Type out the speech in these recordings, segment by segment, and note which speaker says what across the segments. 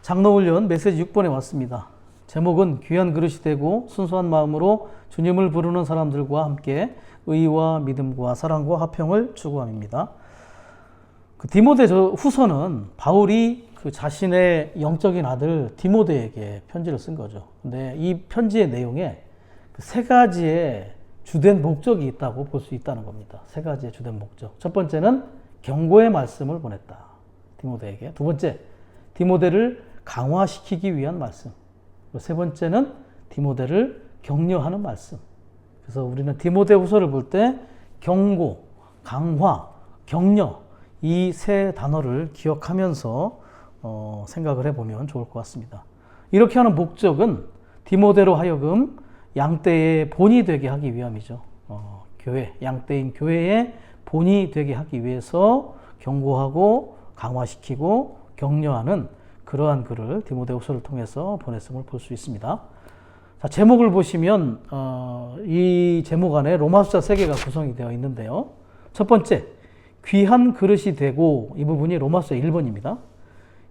Speaker 1: 장로훈련 메시지 6번에 왔습니다. 제목은 귀한 그릇이 되고 순수한 마음으로 주님을 부르는 사람들과 함께 의와 믿음과 사랑과 화평을 추구함입니다. 디모데 후서는 바울이 그 자신의 영적인 아들 디모데에게 편지를 쓴 거죠. 근데 이 편지의 내용에 세 가지의 주된 목적이 있다고 볼 수 있다는 겁니다. 세 가지의 주된 목적. 첫 번째는 경고의 말씀을 보냈다. 디모데에게. 두 번째, 디모데를 강화시키기 위한 말씀. 그리고 세 번째는 디모데를 격려하는 말씀. 그래서 우리는 디모데 후서를 볼 때 경고, 강화, 격려 이 세 단어를 기억하면서 생각을 해보면 좋을 것 같습니다. 이렇게 하는 목적은 디모데로 하여금 양떼의 본이 되게 하기 위함이죠. 교회, 양떼인 교회의 본이 되게 하기 위해서 경고하고 강화시키고 격려하는 그러한 글을 디모데후서를 통해서 보냈음을 볼 수 있습니다. 자, 제목을 보시면 이 제목 안에 로마서 3개가 구성이 되어 있는데요. 첫 번째, 귀한 그릇이 되고, 이 부분이 로마서 1번입니다.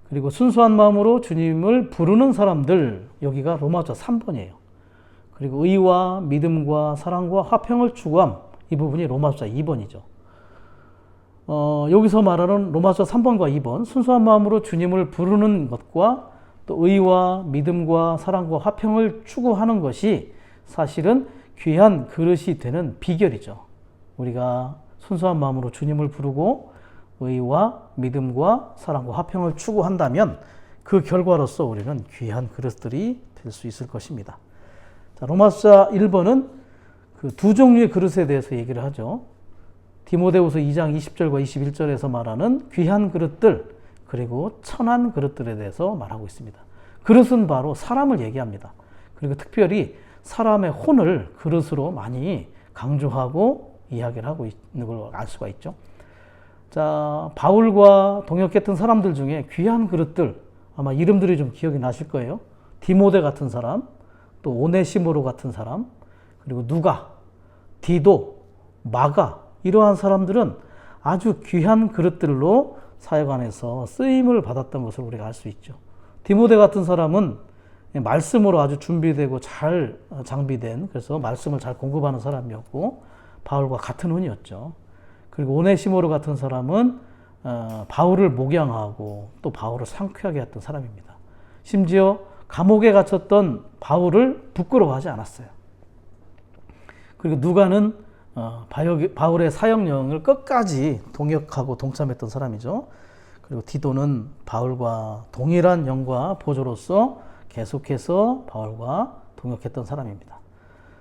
Speaker 1: 그리고 순수한 마음으로 주님을 부르는 사람들, 여기가 로마서 3번이에요. 그리고 의와 믿음과 사랑과 화평을 추구함, 이 부분이 로마서 2번이죠. 여기서 말하는 로마서 3번과 2번, 순수한 마음으로 주님을 부르는 것과 또 의와 믿음과 사랑과 화평을 추구하는 것이 사실은 귀한 그릇이 되는 비결이죠. 우리가 순수한 마음으로 주님을 부르고 의와 믿음과 사랑과 화평을 추구한다면 그 결과로서 우리는 귀한 그릇들이 될 수 있을 것입니다. 자, 로마서 1번은 그 두 종류의 그릇에 대해서 얘기를 하죠. 디모데후서 2장 20절과 21절에서 말하는 귀한 그릇들, 그리고 천한 그릇들에 대해서 말하고 있습니다. 그릇은 바로 사람을 얘기합니다. 그리고 특별히 사람의 혼을 그릇으로 많이 강조하고 이야기를 하고 있는 걸 알 수가 있죠. 자, 바울과 동역했던 사람들 중에 귀한 그릇들, 아마 이름들이 좀 기억이 나실 거예요. 디모데 같은 사람, 또 오네시모로 같은 사람, 그리고 누가, 디도, 마가, 이러한 사람들은 아주 귀한 그릇들로 사역 안에서 쓰임을 받았던 것을 우리가 알 수 있죠. 디모데 같은 사람은 말씀으로 아주 준비되고 잘 장비된, 그래서 말씀을 잘 공급하는 사람이었고 바울과 같은 운이었죠. 그리고 오네시모로 같은 사람은 바울을 목양하고 또 바울을 상쾌하게 했던 사람입니다. 심지어 감옥에 갇혔던 바울을 부끄러워하지 않았어요. 그리고 누가는 바울의 사역여행을 끝까지 동역하고 동참했던 사람이죠. 그리고 디도는 바울과 동일한 영과 보조로서 계속해서 바울과 동역했던 사람입니다.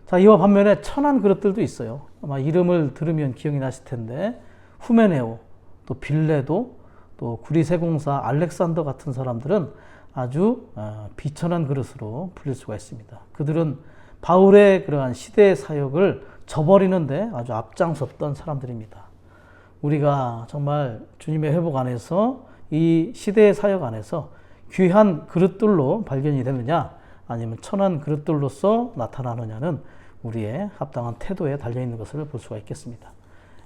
Speaker 1: 자, 이와 반면에 천한 그릇들도 있어요. 아마 이름을 들으면 기억이 나실 텐데 후메네오, 또 빌레도, 또 구리세공사 알렉산더 같은 사람들은 아주 비천한 그릇으로 불릴 수가 있습니다. 그들은 바울의 그러한 시대의 사역을 저버리는데 아주 앞장섰던 사람들입니다. 우리가 정말 주님의 회복 안에서 이 시대의 사역 안에서 귀한 그릇들로 발견이 되느냐 아니면 천한 그릇들로서 나타나느냐는 우리의 합당한 태도에 달려있는 것을 볼 수가 있겠습니다.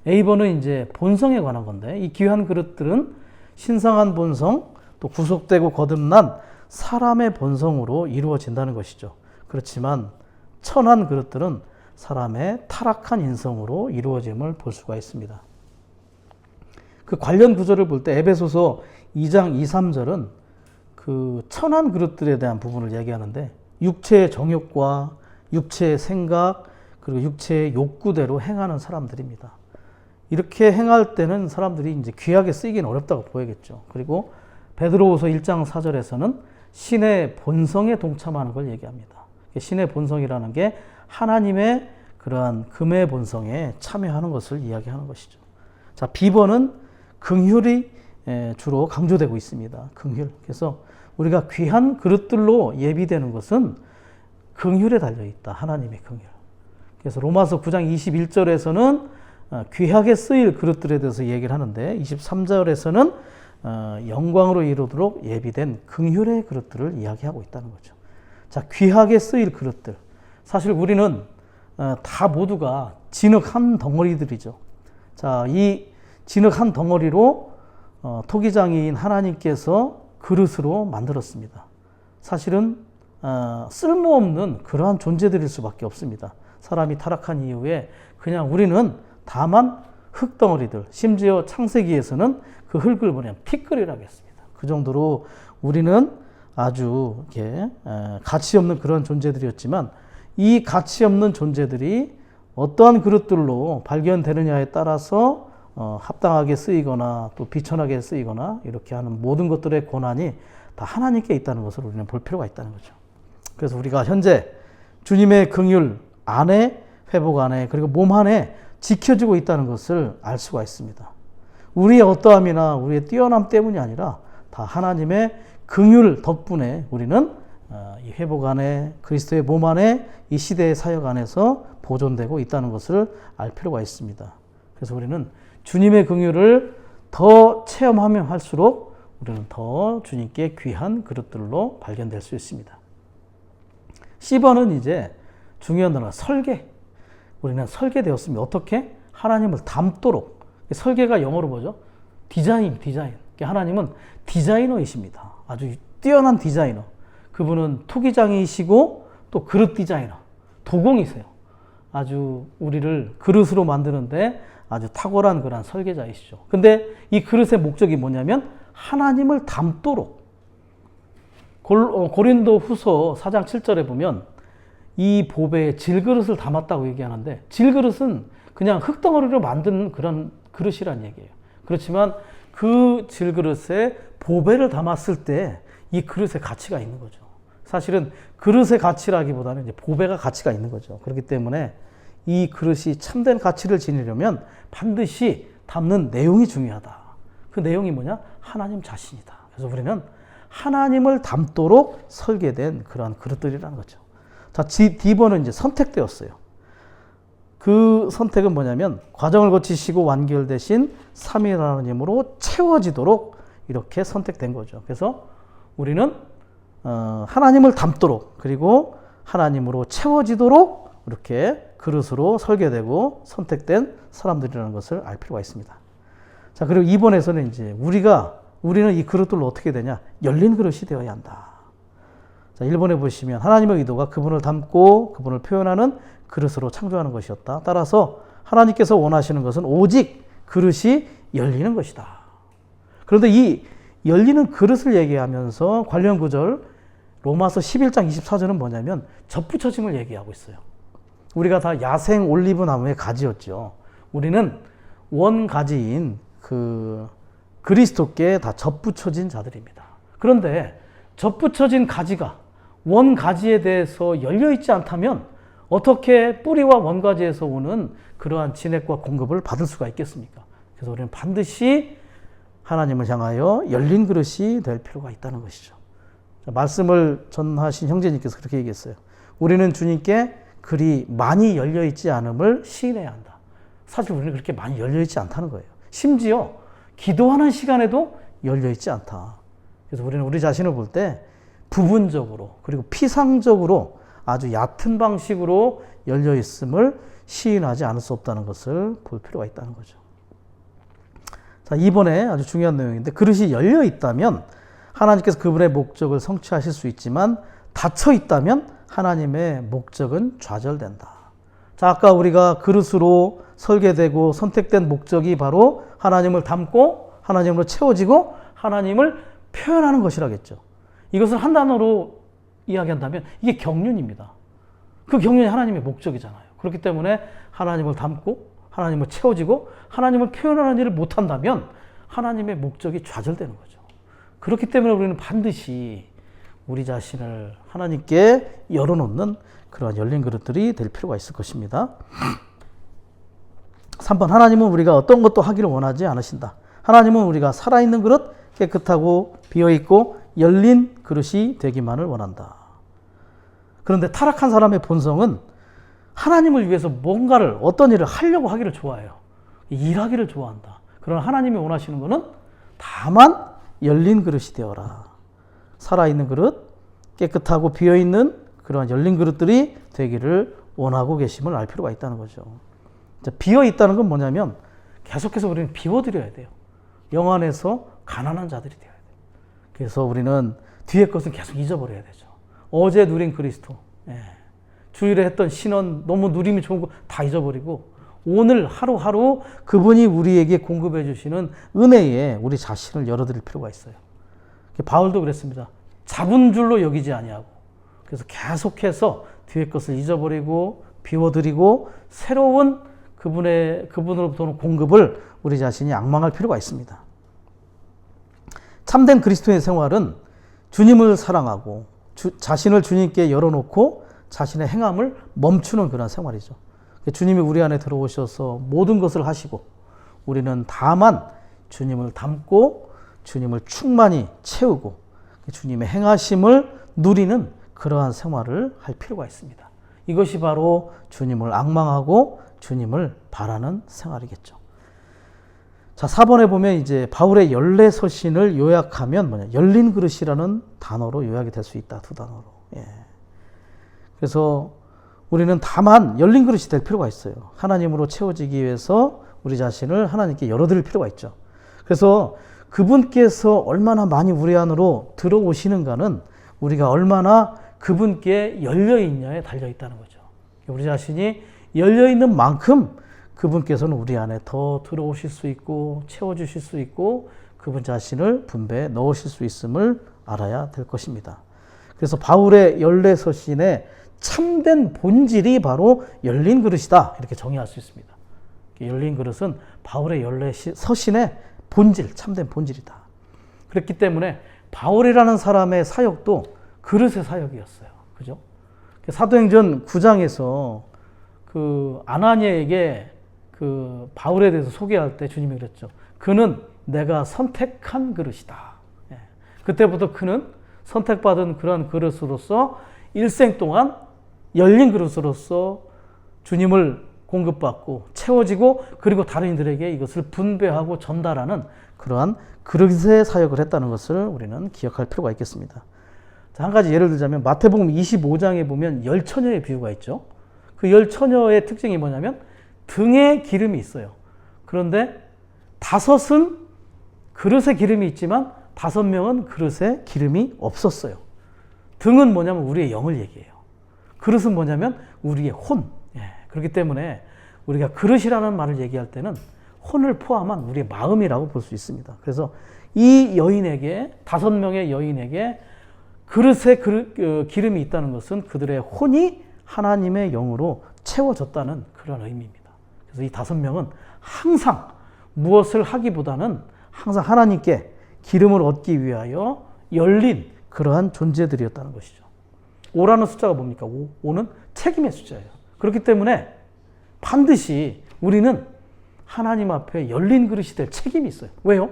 Speaker 1: A번은 이제 본성에 관한 건데 이 귀한 그릇들은 신성한 본성 또 구속되고 거듭난 사람의 본성으로 이루어진다는 것이죠. 그렇지만 천한 그릇들은 사람의 타락한 인성으로 이루어짐을 볼 수가 있습니다. 그 관련 구절을 볼 때 에베소서 2장 2, 3절은 그 천한 그릇들에 대한 부분을 얘기하는데 육체의 정욕과 육체의 생각 그리고 육체의 욕구대로 행하는 사람들입니다. 이렇게 행할 때는 사람들이 이제 귀하게 쓰이기는 어렵다고 보여야겠죠. 그리고 베드로후서 1장 4절에서는 신의 본성에 동참하는 걸 얘기합니다. 신의 본성이라는 게 하나님의 그러한 금의 본성에 참여하는 것을 이야기하는 것이죠. 자, B번은 긍휼이 주로 강조되고 있습니다. 긍휼. 그래서 우리가 귀한 그릇들로 예비되는 것은 긍휼에 달려있다. 하나님의 긍휼. 그래서 로마서 9장 21절에서는 귀하게 쓰일 그릇들에 대해서 얘기를 하는데 23절에서는 영광으로 이루도록 예비된 긍휼의 그릇들을 이야기하고 있다는 거죠. 자, 귀하게 쓰일 그릇들. 사실 우리는 다 모두가 진흙 한 덩어리들이죠. 자, 이 진흙 한 덩어리로 토기장이인 하나님께서 그릇으로 만들었습니다. 사실은 쓸모없는 그러한 존재들일 수밖에 없습니다. 사람이 타락한 이후에 그냥 우리는 다만 흙덩어리들, 심지어 창세기에서는 그 흙을 뭐냐 티끌이라고 했습니다. 그 정도로 우리는 아주 이렇게 가치 없는 그런 존재들이었지만, 이 가치 없는 존재들이 어떠한 그릇들로 발견되느냐에 따라서 합당하게 쓰이거나 또 비천하게 쓰이거나 이렇게 하는 모든 것들의 권한이 다 하나님께 있다는 것을 우리는 볼 필요가 있다는 거죠. 그래서 우리가 현재 주님의 긍휼 안에, 회복 안에, 그리고 몸 안에 지켜지고 있다는 것을 알 수가 있습니다. 우리의 어떠함이나 우리의 뛰어남 때문이 아니라 다 하나님의 긍휼 덕분에 우리는 이 회복 안에, 그리스도의 몸 안에, 이 시대의 사역 안에서 보존되고 있다는 것을 알 필요가 있습니다. 그래서 우리는 주님의 긍휼을 더 체험하면 할수록 우리는 더 주님께 귀한 그릇들로 발견될 수 있습니다. C번은 이제 중요한 단어가 설계. 우리는 설계되었습니다. 어떻게? 하나님을 닮도록. 설계가 영어로 뭐죠? 디자인. 하나님은 디자이너이십니다. 아주 뛰어난 디자이너. 그분은 투기장이시고 또 그릇 디자이너, 도공이세요. 아주 우리를 그릇으로 만드는데 아주 탁월한 그런 설계자이시죠. 근데 이 그릇의 목적이 뭐냐면 하나님을 닮도록. 고린도 후서 4장 7절에 보면 이 보배에 질그릇을 담았다고 얘기하는데, 질그릇은 그냥 흙덩어리로 만든 그런 그릇이란 얘기예요. 그렇지만 그 질그릇에 보배를 담았을 때 이 그릇의 가치가 있는 거죠. 사실은 그릇의 가치라기보다는 이제 보배가 가치가 있는 거죠. 그렇기 때문에 이 그릇이 참된 가치를 지니려면 반드시 담는 내용이 중요하다. 그 내용이 뭐냐? 하나님 자신이다. 그래서 우리는 하나님을 담도록 설계된 그러한 그릇들이라는 거죠. 자, D번은 이제 선택되었어요. 그 선택은 뭐냐면 과정을 거치시고 완결되신 삼위일 하나님으로 채워지도록 이렇게 선택된 거죠. 그래서 우리는 하나님을 닮도록, 그리고 하나님으로 채워지도록 이렇게 그릇으로 설계되고 선택된 사람들이라는 것을 알 필요가 있습니다. 자, 그리고 2번에서는 이제 우리는 이 그릇들로 어떻게 되냐? 열린 그릇이 되어야 한다. 자, 1번에 보시면 하나님의 의도가 그분을 닮고 그분을 표현하는 그릇으로 창조하는 것이었다. 따라서 하나님께서 원하시는 것은 오직 그릇이 열리는 것이다. 그런데 이 열리는 그릇을 얘기하면서 관련 구절 로마서 11장 24절은 뭐냐면 접붙여짐을 얘기하고 있어요. 우리가 다 야생 올리브 나무의 가지였죠. 우리는 원가지인 그 그리스도께 다 접붙여진 자들입니다. 그런데 접붙여진 가지가 원가지에 대해서 열려있지 않다면 어떻게 뿌리와 원가지에서 오는 그러한 진액과 공급을 받을 수가 있겠습니까? 그래서 우리는 반드시 하나님을 향하여 열린 그릇이 될 필요가 있다는 것이죠. 말씀을 전하신 형제님께서 그렇게 얘기했어요. 우리는 주님께 그리 많이 열려있지 않음을 시인해야 한다. 사실 우리는 그렇게 많이 열려있지 않다는 거예요. 심지어 기도하는 시간에도 열려있지 않다. 그래서 우리는 우리 자신을 볼 때 부분적으로 그리고 피상적으로 아주 얕은 방식으로 열려있음을 시인하지 않을 수 없다는 것을 볼 필요가 있다는 거죠. 자, 이번에 아주 중요한 내용인데, 그릇이 열려 있다면 하나님께서 그분의 목적을 성취하실 수 있지만 닫혀 있다면 하나님의 목적은 좌절된다. 자, 아까 우리가 그릇으로 설계되고 선택된 목적이 바로 하나님을 닮고 하나님으로 채워지고 하나님을 표현하는 것이라겠죠. 이것을 한 단어로 이야기한다면 이게 경륜입니다. 그 경륜이 하나님의 목적이잖아요. 그렇기 때문에 하나님을 닮고 하나님을 채워지고 하나님을 표현하는 일을 못한다면 하나님의 목적이 좌절되는 거죠. 그렇기 때문에 우리는 반드시 우리 자신을 하나님께 열어놓는 그러한 열린 그릇들이 될 필요가 있을 것입니다. 3번, 하나님은 우리가 어떤 것도 하기를 원하지 않으신다. 하나님은 우리가 살아있는 그릇, 깨끗하고 비어있고 열린 그릇이 되기만을 원한다. 그런데 타락한 사람의 본성은 하나님을 위해서 뭔가를, 어떤 일을 하려고 하기를 좋아해요. 일하기를 좋아한다. 그러나 하나님이 원하시는 것은 다만 열린 그릇이 되어라. 살아있는 그릇, 깨끗하고 비어있는 그러한 열린 그릇들이 되기를 원하고 계심을 알 필요가 있다는 거죠. 비어있다는 건 뭐냐면 계속해서 우리는 비워드려야 돼요. 영 안에서 가난한 자들이 되어야 돼요. 그래서 우리는 뒤에 것은 계속 잊어버려야 되죠. 어제 누린 그리스도, 주일에 했던 신원, 너무 누림이 좋은 거 다 잊어버리고 오늘 하루하루 그분이 우리에게 공급해 주시는 은혜에 우리 자신을 열어드릴 필요가 있어요. 바울도 그랬습니다. 잡은 줄로 여기지 아니하고, 그래서 계속해서 뒤에 것을 잊어버리고 비워드리고 새로운 그분으로부터 오는 공급을 우리 자신이 앙망할 필요가 있습니다. 참된 그리스도의 생활은 주님을 사랑하고 자신을 주님께 열어놓고 자신의 행함을 멈추는 그런 생활이죠. 주님이 우리 안에 들어오셔서 모든 것을 하시고 우리는 다만 주님을 닮고 주님을 충만히 채우고 주님의 행하심을 누리는 그러한 생활을 할 필요가 있습니다. 이것이 바로 주님을 앙망하고 주님을 바라는 생활이겠죠. 자, 4번에 보면 이제 바울의 열례서신을 요약하면 뭐냐, 열린 그릇이라는 단어로 요약이 될 수 있다. 두 단어로. 그래서 우리는 다만 열린 그릇이 될 필요가 있어요. 하나님으로 채워지기 위해서 우리 자신을 하나님께 열어드릴 필요가 있죠. 그래서 그분께서 얼마나 많이 우리 안으로 들어오시는가는 우리가 얼마나 그분께 열려있냐에 달려있다는 거죠. 우리 자신이 열려있는 만큼 그분께서는 우리 안에 더 들어오실 수 있고 채워주실 수 있고 그분 자신을 분배에 넣으실 수 있음을 알아야 될 것입니다. 그래서 바울의 열례서신의 참된 본질이 바로 열린 그릇이다, 이렇게 정의할 수 있습니다. 열린 그릇은 바울의 열례서신의 본질, 참된 본질이다. 그렇기 때문에 바울이라는 사람의 사역도 그릇의 사역이었어요. 그죠? 사도행전 9장에서 그 아나니아에게 그 바울에 대해서 소개할 때 주님이 그랬죠. 그는 내가 선택한 그릇이다. 그때부터 그는 선택받은 그런 그릇으로서 일생 동안 열린 그릇으로서 주님을 공급받고 채워지고 그리고 다른 이들에게 이것을 분배하고 전달하는 그러한 그릇의 사역을 했다는 것을 우리는 기억할 필요가 있겠습니다. 자, 한 가지 예를 들자면 마태복음 25장에 보면 열 처녀의 비유가 있죠. 그 열 처녀의 특징이 뭐냐면 등에 기름이 있어요. 그런데 5은 그릇에 기름이 있지만 5명은 그릇에 기름이 없었어요. 등은 뭐냐면 우리의 영을 얘기해요. 그릇은 뭐냐면 우리의 혼. 그렇기 때문에 우리가 그릇이라는 말을 얘기할 때는 혼을 포함한 우리의 마음이라고 볼 수 있습니다. 그래서 이 여인에게, 5명의 여인에게 그릇에 기름이 있다는 것은 그들의 혼이 하나님의 영으로 채워졌다는 그런 의미입니다. 그래서 이 5명은 항상 무엇을 하기보다는 항상 하나님께 기름을 얻기 위하여 열린 그러한 존재들이었다는 것이죠. 5라는 숫자가 뭡니까? 5는 책임의 숫자예요. 그렇기 때문에 반드시 우리는 하나님 앞에 열린 그릇이 될 책임이 있어요. 왜요?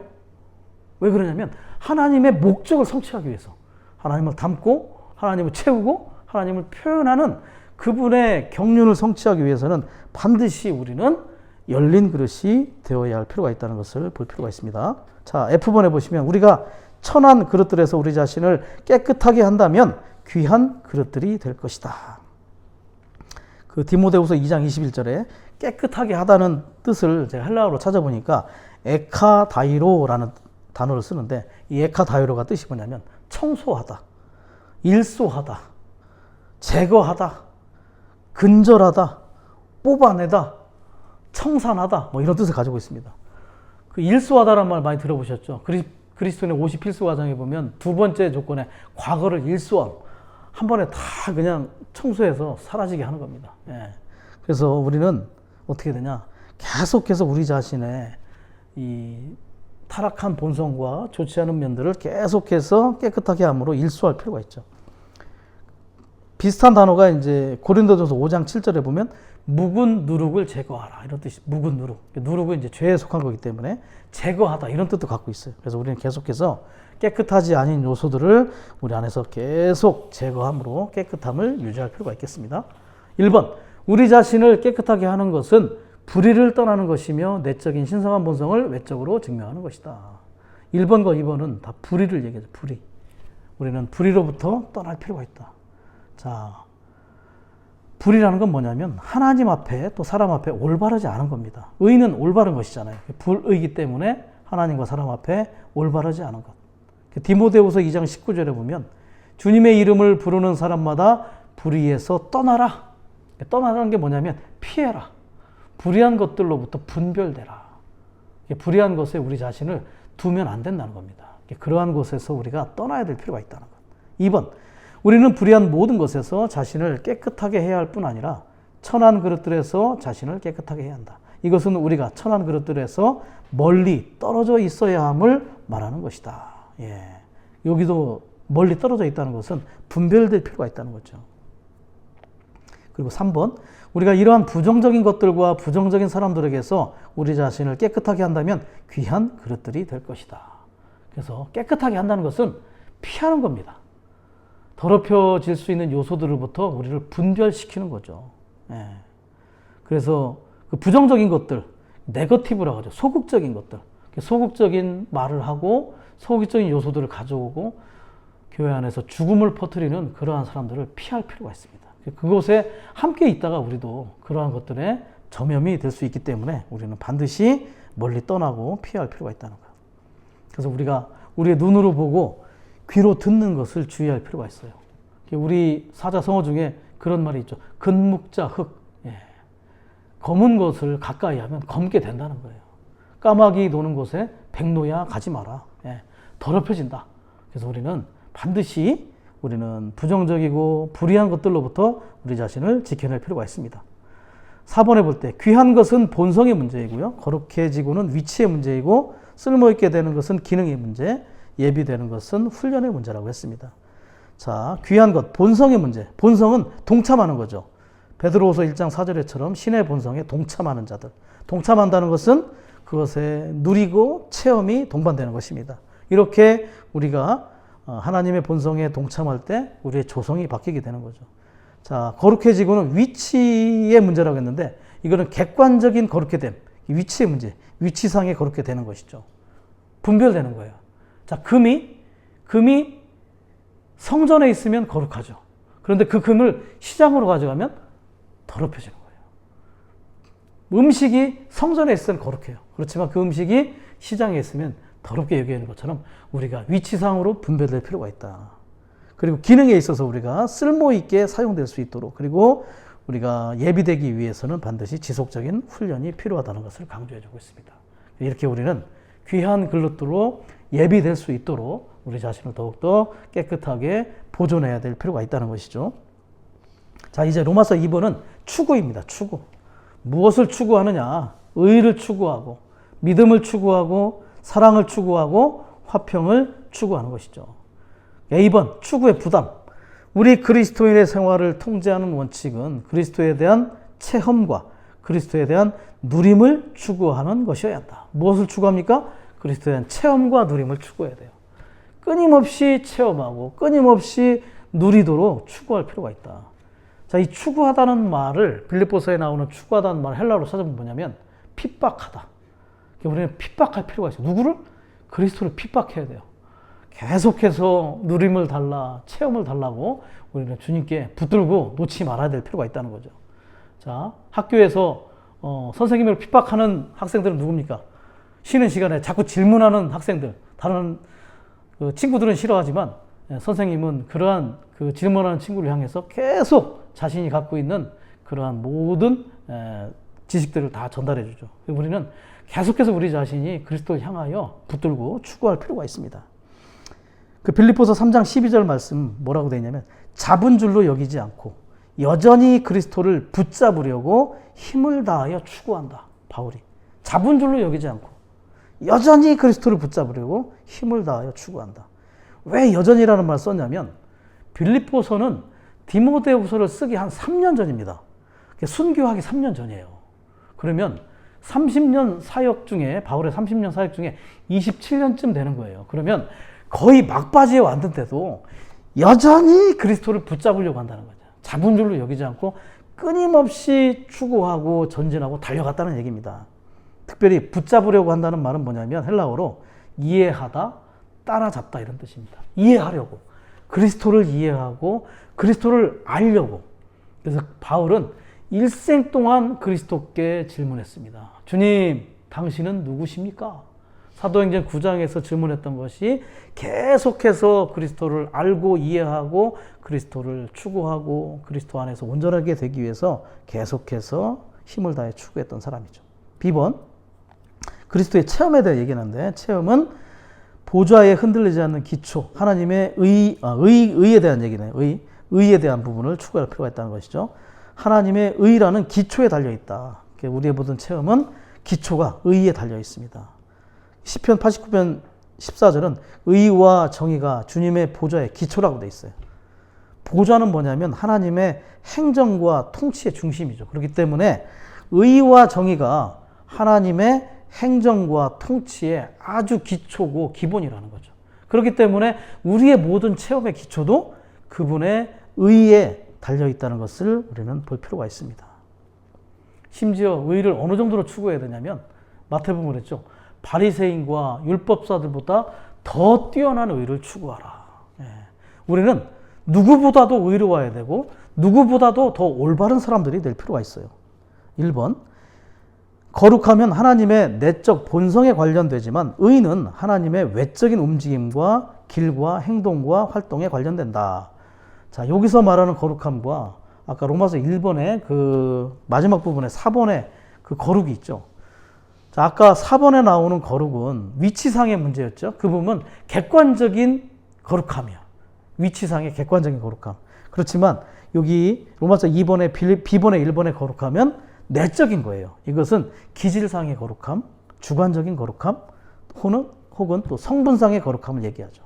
Speaker 1: 왜 그러냐면 하나님의 목적을 성취하기 위해서 하나님을 닮고 하나님을 채우고 하나님을 표현하는 그분의 경륜을 성취하기 위해서는 반드시 우리는 열린 그릇이 되어야 할 필요가 있다는 것을 볼 필요가 있습니다. 자, F번에 보시면 우리가 천한 그릇들에서 우리 자신을 깨끗하게 한다면 귀한 그릇들이 될 것이다. 그 디모데후서 2장 21절에 깨끗하게 하다는 뜻을 제가 헬라어로 찾아보니까 에카다이로라는 단어를 쓰는데 이 에카다이로가 뜻이 뭐냐면 청소하다, 일소하다, 제거하다, 근절하다, 뽑아내다, 청산하다, 뭐 이런 뜻을 가지고 있습니다. 그 일소하다라는 말 많이 들어보셨죠? 그리스도인의 50필수과정에 보면 두 번째 조건에 과거를 일소함, 한 번에 다 그냥 청소해서 사라지게 하는 겁니다. 그래서 우리는 어떻게 되냐? 계속해서 우리 자신의 이 타락한 본성과 좋지 않은 면들을 계속해서 깨끗하게 함으로 일소할 필요가 있죠. 비슷한 단어가 이제 고린도전서 5장 7절에 보면 묵은 누룩을 제거하라, 이런 뜻이. 묵은 누룩, 누룩은 이제 죄에 속한 거기 때문에 제거하다, 이런 뜻도 갖고 있어요. 그래서 우리는 계속해서 깨끗하지 않은 요소들을 우리 안에서 계속 제거함으로 깨끗함을 유지할 필요가 있겠습니다. 1번, 우리 자신을 깨끗하게 하는 것은 불의를 떠나는 것이며 내적인 신성한 본성을 외적으로 증명하는 것이다. 1번과 2번은 다 불의를 얘기하죠. 불의. 우리는 불의로부터 떠날 필요가 있다. 자, 불의라는 건 뭐냐면 하나님 앞에 또 사람 앞에 올바르지 않은 겁니다. 의는 올바른 것이잖아요. 불의이기 때문에 하나님과 사람 앞에 올바르지 않은 것. 디모데후서 2장 19절에 보면 주님의 이름을 부르는 사람마다 불의에서 떠나라. 떠나라는 게 뭐냐면 피해라. 불의한 것들로부터 분별되라. 불의한 것에 우리 자신을 두면 안 된다는 겁니다. 그러한 곳에서 우리가 떠나야 될 필요가 있다는 것. 2번, 우리는 불의한 모든 것에서 자신을 깨끗하게 해야 할 뿐 아니라 천한 그릇들에서 자신을 깨끗하게 해야 한다. 이것은 우리가 천한 그릇들에서 멀리 떨어져 있어야 함을 말하는 것이다. 예. 여기도 멀리 떨어져 있다는 것은 분별될 필요가 있다는 거죠. 그리고 3번, 우리가 이러한 부정적인 것들과 부정적인 사람들에게서 우리 자신을 깨끗하게 한다면 귀한 그릇들이 될 것이다. 그래서 깨끗하게 한다는 것은 피하는 겁니다. 더럽혀질 수 있는 요소들로부터 우리를 분별시키는 거죠. 예. 그래서 그 부정적인 것들, 네거티브라고 하죠. 소극적인 것들. 소극적인 말을 하고 소극적인 요소들을 가져오고 교회 안에서 죽음을 퍼뜨리는 그러한 사람들을 피할 필요가 있습니다. 그곳에 함께 있다가 우리도 그러한 것들에 점염이 될 수 있기 때문에 우리는 반드시 멀리 떠나고 피할 필요가 있다는 거예요. 그래서 우리가 우리의 눈으로 보고 귀로 듣는 것을 주의할 필요가 있어요. 우리 사자성어 중에 그런 말이 있죠. 근묵자 흑. 예. 검은 것을 가까이 하면 검게 된다는 거예요. 까마귀 노는 곳에 백로야 가지 마라. 예. 더럽혀진다. 그래서 우리는 반드시 우리는 부정적이고 불의한 것들로부터 우리 자신을 지켜낼 필요가 있습니다. 4번에 볼 때 귀한 것은 본성의 문제이고요. 거룩해지고는 위치의 문제이고 쓸모있게 되는 것은 기능의 문제, 예비되는 것은 훈련의 문제라고 했습니다. 자, 귀한 것, 본성의 문제. 본성은 동참하는 거죠. 베드로후서 1장 4절에처럼 신의 본성에 동참하는 자들. 동참한다는 것은 그것에 누리고 체험이 동반되는 것입니다. 이렇게 우리가 하나님의 본성에 동참할 때 우리의 조성이 바뀌게 되는 거죠. 자, 거룩해지고는 위치의 문제라고 했는데 이거는 객관적인 거룩해됨, 위치의 문제, 위치상의 거룩해 되는 것이죠. 분별되는 거예요. 자, 금이 성전에 있으면 거룩하죠. 그런데 그 금을 시장으로 가져가면 더럽혀지는 거예요. 음식이 성전에 있으면 거룩해요. 그렇지만 그 음식이 시장에 있으면 더럽게 여기는 것처럼 우리가 위치상으로 분별될 필요가 있다. 그리고 기능에 있어서 우리가 쓸모있게 사용될 수 있도록, 그리고 우리가 예비되기 위해서는 반드시 지속적인 훈련이 필요하다는 것을 강조해주고 있습니다. 이렇게 우리는 귀한 그릇들로 예비될 수 있도록 우리 자신을 더욱더 깨끗하게 보존해야 될 필요가 있다는 것이죠. 자, 이제 로마서 2번은 추구입니다. 추구. 무엇을 추구하느냐? 의를 추구하고, 믿음을 추구하고, 사랑을 추구하고, 화평을 추구하는 것이죠. 2번, 추구의 부담. 우리 그리스도인의 생활을 통제하는 원칙은 그리스도에 대한 체험과 그리스도에 대한 누림을 추구하는 것이어야 한다. 무엇을 추구합니까? 그리스도에 대한 체험과 누림을 추구해야 돼요. 끊임없이 체험하고 끊임없이 누리도록 추구할 필요가 있다. 자, 이 추구하다는 말을, 빌립보서에 나오는 추구하다는 말 헬라어로 찾아보면 뭐냐면 핍박하다. 우리는 핍박할 필요가 있어요. 누구를? 그리스도를 핍박해야 돼요. 계속해서 누림을 달라, 체험을 달라고 우리는 주님께 붙들고 놓지 말아야 될 필요가 있다는 거죠. 자, 학교에서 선생님을 핍박하는 학생들은 누굽니까? 쉬는 시간에 자꾸 질문하는 학생들. 다른 친구들은 싫어하지만 선생님은 그러한 그 질문하는 친구를 향해서 계속 자신이 갖고 있는 그러한 모든 지식들을 다 전달해 주죠. 우리는 계속해서 우리 자신이 그리스도를 향하여 붙들고 추구할 필요가 있습니다. 그 빌립보서 3장 12절 말씀 뭐라고 되어 있냐면 잡은 줄로 여기지 않고 여전히 그리스도를 붙잡으려고 힘을 다하여 추구한다. 바울이. 잡은 줄로 여기지 않고 여전히 그리스도를 붙잡으려고 힘을 다하여 추구한다. 왜 여전히라는 말을 썼냐면 빌립보서는 디모데후서를 쓰기 한 3년 전입니다. 순교하기 3년 전이에요. 그러면 30년 사역 중에, 바울의 30년 사역 중에 27년쯤 되는 거예요. 그러면 거의 막바지에 왔는데도 여전히 그리스도를 붙잡으려고 한다는 거죠. 잡은 줄로 여기지 않고 끊임없이 추구하고 전진하고 달려갔다는 얘기입니다. 특별히 붙잡으려고 한다는 말은 뭐냐면 헬라어로 이해하다, 따라잡다 이런 뜻입니다. 이해하려고. 그리스도를 이해하고 그리스도를 알려고. 그래서 바울은 일생 동안 그리스도께 질문했습니다. 주님, 당신은 누구십니까? 사도행전 9장에서 질문했던 것이 계속해서 그리스도를 알고 이해하고 그리스도를 추구하고 그리스도 안에서 온전하게 되기 위해서 계속해서 힘을 다해 추구했던 사람이죠. B번, 그리스도의 체험에 대해 얘기하는데, 체험은 보좌에 흔들리지 않는 기초, 하나님의 의에 대한 얘기네요. 의에 대한 부분을 추구할 필요가 있다는 것이죠. 하나님의 의라는 기초에 달려 있다. 우리의 모든 체험은 기초가 의에 달려 있습니다. 시편 89편 14절은 의와 정의가 주님의 보좌의 기초라고 되어 있어요. 보좌는 뭐냐면 하나님의 행정과 통치의 중심이죠. 그렇기 때문에 의와 정의가 하나님의 행정과 통치의 아주 기초고 기본이라는 거죠. 그렇기 때문에 우리의 모든 체험의 기초도 그분의 의에 달려있다는 것을 우리는 볼 필요가 있습니다. 심지어 의를 어느 정도로 추구해야 되냐면 마태복음에 그랬죠. 바리새인과 율법사들보다 더 뛰어난 의를 추구하라. 우리는 누구보다도 의로워야 되고 누구보다도 더 올바른 사람들이 될 필요가 있어요. 1번, 거룩하면 하나님의 내적 본성에 관련되지만 의는 하나님의 외적인 움직임과 길과 행동과 활동에 관련된다. 자, 여기서 말하는 거룩함과 아까 로마서 1번의 그 마지막 부분에 4번의 그 거룩이 있죠. 자, 아까 4번에 나오는 거룩은 위치상의 문제였죠. 그 부분은 객관적인 거룩함이야. 위치상의 객관적인 거룩함. 그렇지만 여기 로마서 2번의 B번의 1번의 거룩함은 내적인 거예요. 이것은 기질상의 거룩함, 주관적인 거룩함, 혹은 또 성분상의 거룩함을 얘기하죠.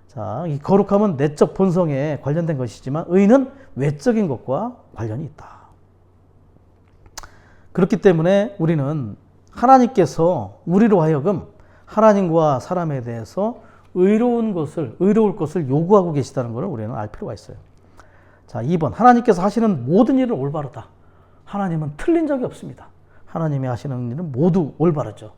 Speaker 1: 자, 이 거룩함은 내적 본성에 관련된 것이지만 의는 외적인 것과 관련이 있다. 그렇기 때문에 우리는 하나님께서 우리로 하여금 하나님과 사람에 대해서 의로울 것을 요구하고 계시다는 것을 우리는 알 필요가 있어요. 자, 2번, 하나님께서 하시는 모든 일은 올바르다. 하나님은 틀린 적이 없습니다. 하나님이 하시는 일은 모두 올바르죠.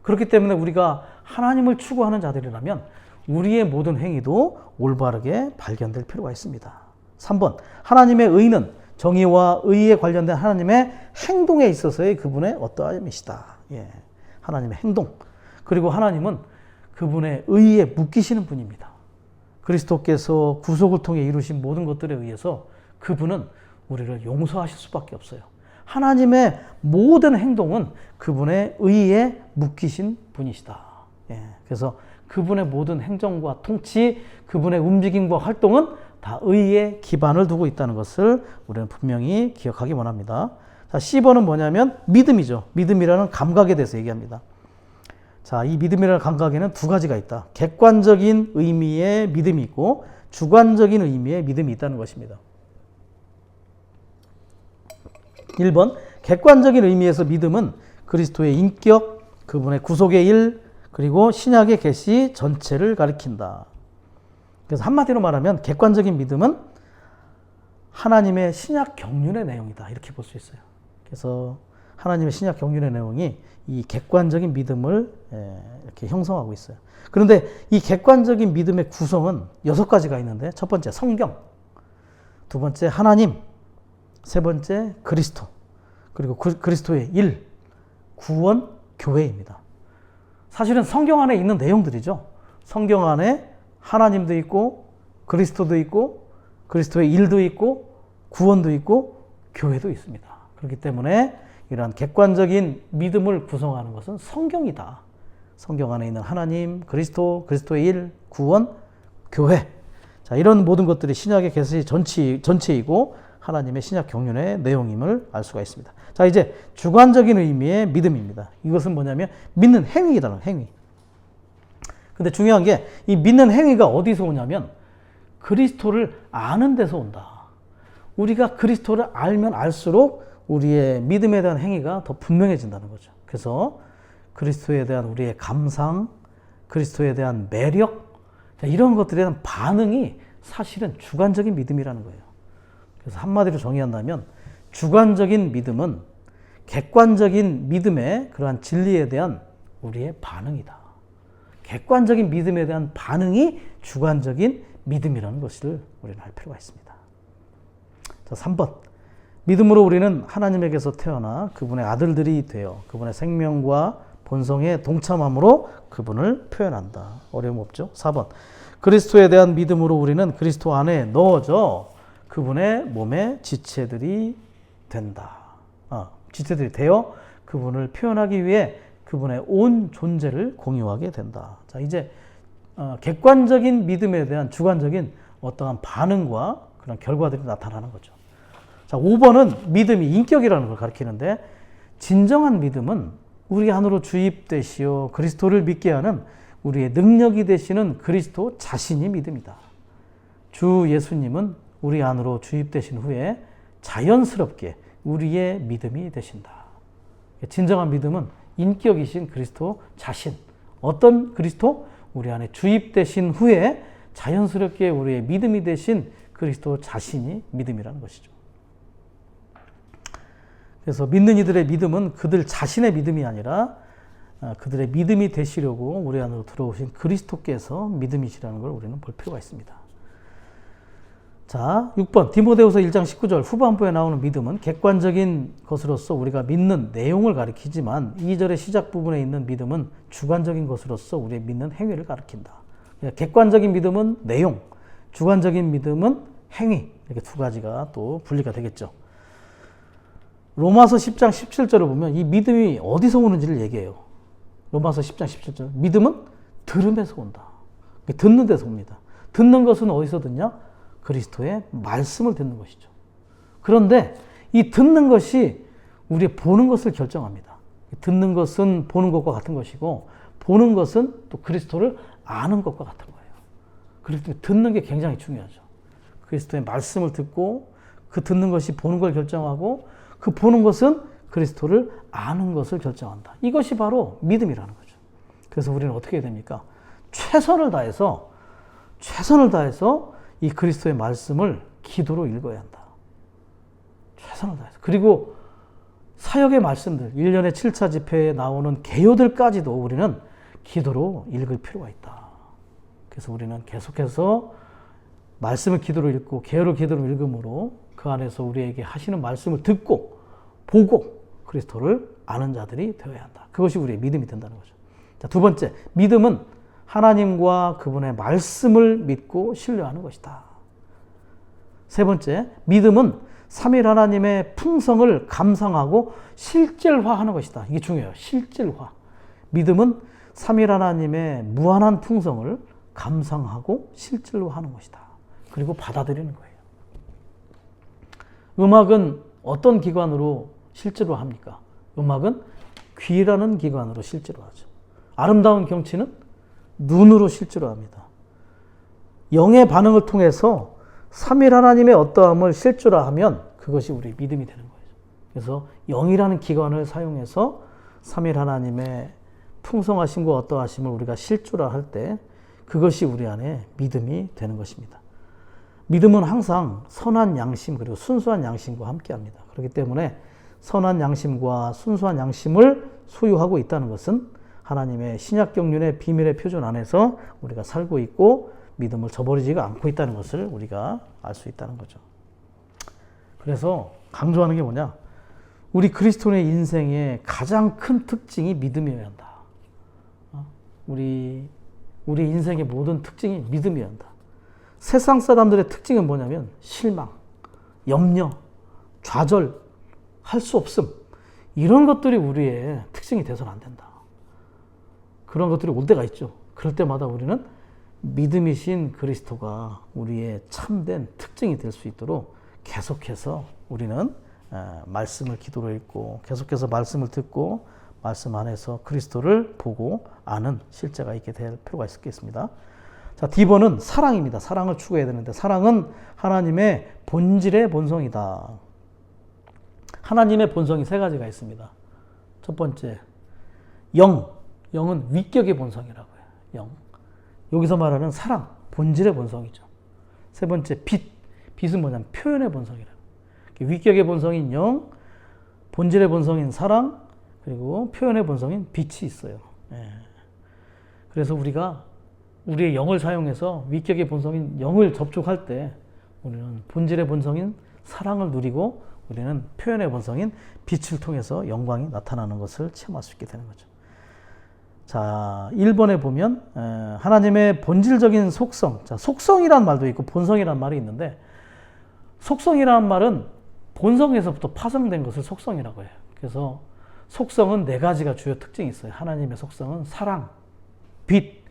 Speaker 1: 그렇기 때문에 우리가 하나님을 추구하는 자들이라면 우리의 모든 행위도 올바르게 발견될 필요가 있습니다. 3번, 하나님의 의는 정의와 의에 관련된 하나님의 행동에 있어서의 그분의 어떠함이시다. 하나님의 행동. 그리고 하나님은 그분의 의에 묶이시는 분입니다. 그리스도께서 구속을 통해 이루신 모든 것들에 의해서 그분은 우리를 용서하실 수밖에 없어요. 하나님의 모든 행동은 그분의 의에 묶이신 분이시다. 그래서 그분의 모든 행정과 통치, 그분의 움직임과 활동은 다 의에 기반을 두고 있다는 것을 우리는 분명히 기억하기 원합니다. 자, C번은 뭐냐면 믿음이죠. 믿음이라는 감각에 대해서 얘기합니다. 자, 이 믿음이라는 감각에는 두 가지가 있다. 객관적인 의미의 믿음이 있고 주관적인 의미의 믿음이 있다는 것입니다. 1번, 객관적인 의미에서 믿음은 그리스도의 인격, 그분의 구속의 일, 그리고 신약의 계시 전체를 가리킨다. 그래서 한마디로 말하면 객관적인 믿음은 하나님의 신약 경륜의 내용이다. 이렇게 볼 수 있어요. 그래서 하나님의 신약 경륜의 내용이 이 객관적인 믿음을 이렇게 형성하고 있어요. 그런데 이 객관적인 믿음의 구성은 6가지가 있는데, 첫 번째 성경, 두 번째 하나님, 세 번째 그리스도, 그리고 그리스도의 일, 구원, 교회입니다. 사실은 성경 안에 있는 내용들이죠. 성경 안에 하나님도 있고 그리스도도 있고 그리스도의 일도 있고 구원도 있고 교회도 있습니다. 그렇기 때문에 이러한 객관적인 믿음을 구성하는 것은 성경이다. 성경 안에 있는 하나님, 그리스도, 그리스도의 일, 구원, 교회. 자, 이런 모든 것들이 신약의 계시 전체이고 하나님의 신약 경륜의 내용임을 알 수가 있습니다. 자, 이제 주관적인 의미의 믿음입니다. 이것은 뭐냐면 믿는 행위이라는 행위. 근데 중요한 게 이 믿는 행위가 어디서 오냐면 그리스도를 아는 데서 온다. 우리가 그리스도를 알면 알수록 우리의 믿음에 대한 행위가 더 분명해진다는 거죠. 그래서 그리스도에 대한 우리의 감상, 그리스도에 대한 매력, 이런 것들에 대한 반응이 사실은 주관적인 믿음이라는 거예요. 그래서 한마디로 정의한다면 주관적인 믿음은 객관적인 믿음의 그러한 진리에 대한 우리의 반응이다. 객관적인 믿음에 대한 반응이 주관적인 믿음이라는 것을 우리는 알 필요가 있습니다. 자, 3번. 믿음으로 우리는 하나님에게서 태어나 그분의 아들들이 되어 그분의 생명과 본성에 동참함으로 그분을 표현한다. 어려움 없죠? 4번. 그리스도에 대한 믿음으로 우리는 그리스도 안에 넣어져 그분의 몸의 지체들이 된다. 지체들이 되어 그분을 표현하기 위해 그분의 온 존재를 공유하게 된다. 자, 이제 객관적인 믿음에 대한 주관적인 어떠한 반응과 그런 결과들이 나타나는 거죠. 자, 5번은 믿음이 인격이라는 걸 가리키는데, 진정한 믿음은 우리 안으로 주입되시어 그리스도를 믿게 하는 우리의 능력이 되시는 그리스도 자신이 믿음이다. 주 예수님은 우리 안으로 주입되신 후에 자연스럽게 우리의 믿음이 되신다. 진정한 믿음은 인격이신 그리스도 자신, 어떤 그리스도? 우리 안에 주입되신 후에 자연스럽게 우리의 믿음이 되신 그리스도 자신이 믿음이라는 것이죠. 그래서 믿는 이들의 믿음은 그들 자신의 믿음이 아니라 그들의 믿음이 되시려고 우리 안으로 들어오신 그리스도께서 믿음이시라는 걸 우리는 볼 필요가 있습니다. 자, 6번 디모데후서 1장 19절 후반부에 나오는 믿음은 객관적인 것으로서 우리가 믿는 내용을 가리키지만 2절의 시작 부분에 있는 믿음은 주관적인 것으로서 우리의 믿는 행위를 가리킨다. 그러니까 객관적인 믿음은 내용, 주관적인 믿음은 행위, 이렇게 두 가지가 또 분리가 되겠죠. 로마서 10장 17절을 보면 이 믿음이 어디서 오는지를 얘기해요. 로마서 10장 17절. 믿음은 들음에서 온다. 듣는 데서 옵니다. 듣는 것은 어디서 듣냐? 그리스도의 말씀을 듣는 것이죠. 그런데 이 듣는 것이 우리의 보는 것을 결정합니다. 듣는 것은 보는 것과 같은 것이고, 보는 것은 또 그리스도를 아는 것과 같은 거예요. 그렇기 때문에 듣는 게 굉장히 중요하죠. 그리스도의 말씀을 듣고 그 듣는 것이 보는 걸 결정하고, 그 보는 것은 그리스도를 아는 것을 결정한다. 이것이 바로 믿음이라는 거죠. 그래서 우리는 어떻게 해야 됩니까? 최선을 다해서 이 그리스도의 말씀을 기도로 읽어야 한다. 최선을 다해서. 그리고 사역의 말씀들, 1년에 7차 집회에 나오는 개요들까지도 우리는 기도로 읽을 필요가 있다. 그래서 우리는 계속해서 말씀을 기도로 읽고 개요를 기도로 읽음으로 그 안에서 우리에게 하시는 말씀을 듣고 보고 그리스도를 아는 자들이 되어야 한다. 그것이 우리의 믿음이 된다는 거죠. 자, 두 번째, 믿음은 하나님과 그분의 말씀을 믿고 신뢰하는 것이다. 세 번째, 믿음은 삼위일 하나님의 풍성을 감상하고 실질화하는 것이다. 이게 중요해요. 실질화. 믿음은 삼위일 하나님의 무한한 풍성을 감상하고 실질화하는 것이다. 그리고 받아들이는 거예요. 음악은 어떤 기관으로 실제로 합니까? 음악은 귀라는 기관으로 실제로 하죠. 아름다운 경치는 눈으로 실제로 합니다. 영의 반응을 통해서 삼위일 하나님의 어떠함을 실제로하면 그것이 우리의 믿음이 되는 거예요. 그래서 영이라는 기관을 사용해서 삼위일 하나님의 풍성하심과 어떠하심을 우리가 실제로할 때 그것이 우리 안에 믿음이 되는 것입니다. 믿음은 항상 선한 양심 그리고 순수한 양심과 함께합니다. 그렇기 때문에 선한 양심과 순수한 양심을 소유하고 있다는 것은 하나님의 신약 경륜의 비밀의 표준 안에서 우리가 살고 있고 믿음을 저버리지가 않고 있다는 것을 우리가 알 수 있다는 거죠. 그래서 강조하는 게 뭐냐? 우리 그리스도인의 인생의 가장 큰 특징이 믿음이어야 한다. 우리 인생의 모든 특징이 믿음이어야 한다. 세상 사람들의 특징은 뭐냐면 실망, 염려, 좌절, 할 수 없음, 이런 것들이 우리의 특징이 돼서는 안 된다. 그런 것들이 올 때가 있죠. 그럴 때마다 우리는 믿음이신 그리스도가 우리의 참된 특징이 될 수 있도록 계속해서 우리는 말씀을 기도로 읽고 계속해서 말씀을 듣고 말씀 안에서 그리스도를 보고 아는 실제가 있게 될 필요가 있겠습니다. 자, D번은 사랑입니다. 사랑을 추구해야 되는데 사랑은 하나님의 본질의 본성이다. 하나님의 본성이 세 가지가 있습니다. 첫 번째, 영은 위격의 본성이라고 해요. 영. 여기서 말하는 사랑, 본질의 본성이죠. 세 번째, 빛은 뭐냐면 표현의 본성이라고. 위격의 본성인 영, 본질의 본성인 사랑, 그리고 표현의 본성인 빛이 있어요. 그래서 우리가 우리의 영을 사용해서 위격의 본성인 영을 접촉할 때 우리는 본질의 본성인 사랑을 누리고 우리는 표현의 본성인 빛을 통해서 영광이 나타나는 것을 체험할 수 있게 되는 거죠. 자, 1번에 보면 하나님의 본질적인 속성. 자, 속성이란 말도 있고 본성이란 말이 있는데, 속성이라는 말은 본성에서부터 파생된 것을 속성이라고 해요. 그래서 속성은 4가지가 주요 특징이 있어요. 하나님의 속성은 사랑, 빛,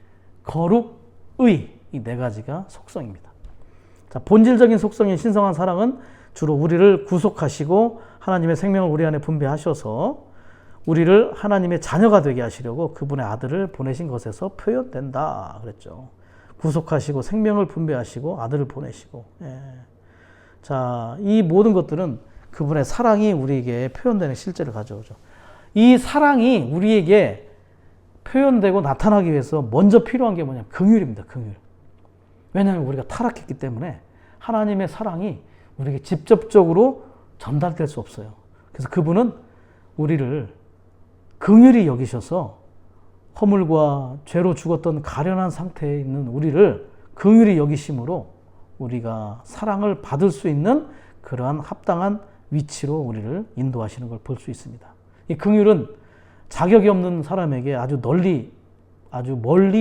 Speaker 1: 거룩, 의. 이 4가지가 속성입니다. 자, 본질적인 속성인 신성한 사랑은 주로 우리를 구속하시고 하나님의 생명을 우리 안에 분배하셔서 우리를 하나님의 자녀가 되게 하시려고 그분의 아들을 보내신 것에서 표현된다 그랬죠. 구속하시고 생명을 분배하시고 아들을 보내시고. 예. 자, 이 모든 것들은 그분의 사랑이 우리에게 표현되는 실제를 가져오죠. 이 사랑이 우리에게 표현되고 나타나기 위해서 먼저 필요한 게 뭐냐면 긍휼입니다. 긍휼. 왜냐하면 우리가 타락했기 때문에 하나님의 사랑이 우리에게 직접적으로 전달될 수 없어요. 그래서 그분은 우리를 긍휼히 여기셔서 허물과 죄로 죽었던 가련한 상태에 있는 우리를 긍휼히 여기심으로 우리가 사랑을 받을 수 있는 그러한 합당한 위치로 우리를 인도하시는 걸 볼 수 있습니다. 이 긍휼은 자격이 없는 사람에게 아주 멀리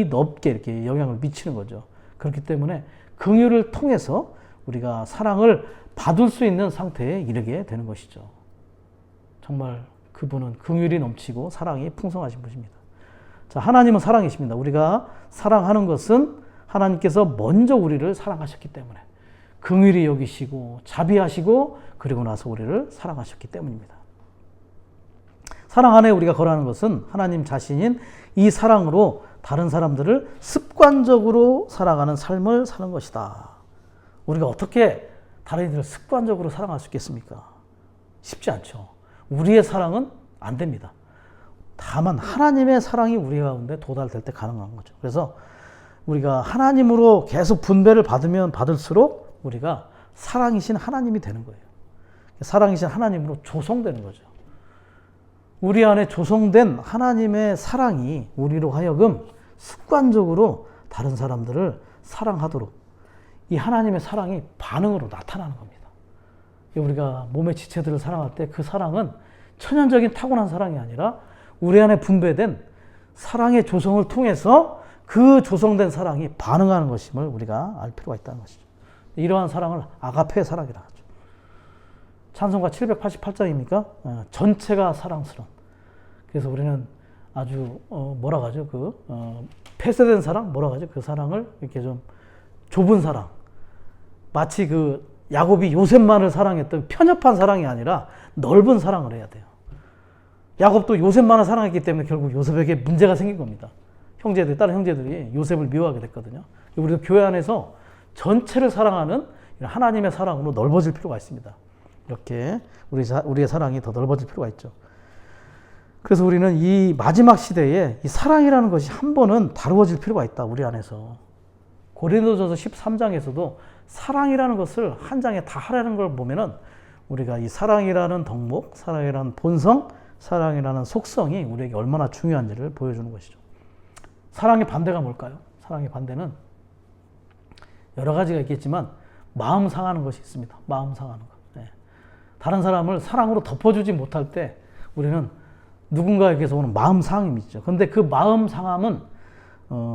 Speaker 1: 넓게 이렇게 영향을 미치는 거죠. 그렇기 때문에 긍휼을 통해서 우리가 사랑을 받을 수 있는 상태에 이르게 되는 것이죠. 정말 그분은 긍휼이 넘치고 사랑이 풍성하신 분입니다. 자, 하나님은 사랑이십니다. 우리가 사랑하는 것은 하나님께서 먼저 우리를 사랑하셨기 때문에 긍휼히 여기시고 자비하시고 그리고 나서 우리를 사랑하셨기 때문입니다. 사랑 안에 우리가 거하는 것은 하나님 자신인 이 사랑으로 다른 사람들을 습관적으로 살아가는 삶을 사는 것이다. 우리가 어떻게 다른 이들을 습관적으로 사랑할 수 있겠습니까? 쉽지 않죠. 우리의 사랑은 안 됩니다. 다만 하나님의 사랑이 우리 가운데 도달될 때 가능한 거죠. 그래서 우리가 하나님으로 계속 분배를 받으면 받을수록 우리가 사랑이신 하나님이 되는 거예요. 사랑이신 하나님으로 조성되는 거죠. 우리 안에 조성된 하나님의 사랑이 우리로 하여금 습관적으로 다른 사람들을 사랑하도록 이 하나님의 사랑이 반응으로 나타나는 겁니다. 우리가 몸의 지체들을 사랑할 때 그 사랑은 천연적인 타고난 사랑이 아니라 우리 안에 분배된 사랑의 조성을 통해서 그 조성된 사랑이 반응하는 것임을 우리가 알 필요가 있다는 것이죠. 이러한 사랑을 아가페 사랑이라 하죠. 찬송가 788장입니까? 전체가 사랑스러운. 그래서 우리는 아주 뭐라고 하죠? 폐쇄된 사랑? 뭐라고 하죠? 그 사랑을 이렇게 좀 좁은 사랑. 마치 야곱이 요셉만을 사랑했던 편협한 사랑이 아니라 넓은 사랑을 해야 돼요. 야곱도 요셉만을 사랑했기 때문에 결국 요셉에게 문제가 생긴 겁니다. 다른 형제들이 요셉을 미워하게 됐거든요. 우리도 교회 안에서 전체를 사랑하는 하나님의 사랑으로 넓어질 필요가 있습니다. 이렇게 우리의 사랑이 더 넓어질 필요가 있죠. 그래서 우리는 이 마지막 시대에 이 사랑이라는 것이 한 번은 다루어질 필요가 있다. 우리 안에서. 고린도전서 13장에서도 사랑이라는 것을 한 장에 다 하라는 걸 보면은 우리가 이 사랑이라는 덕목, 사랑이라는 본성, 사랑이라는 속성이 우리에게 얼마나 중요한지를 보여주는 것이죠. 사랑의 반대가 뭘까요? 사랑의 반대는 여러 가지가 있겠지만 마음 상하는 것이 있습니다. 마음 상하는 것. 네. 다른 사람을 사랑으로 덮어주지 못할 때 우리는 누군가에게서 오는 마음 상함이 있죠. 그런데 그 마음 상함은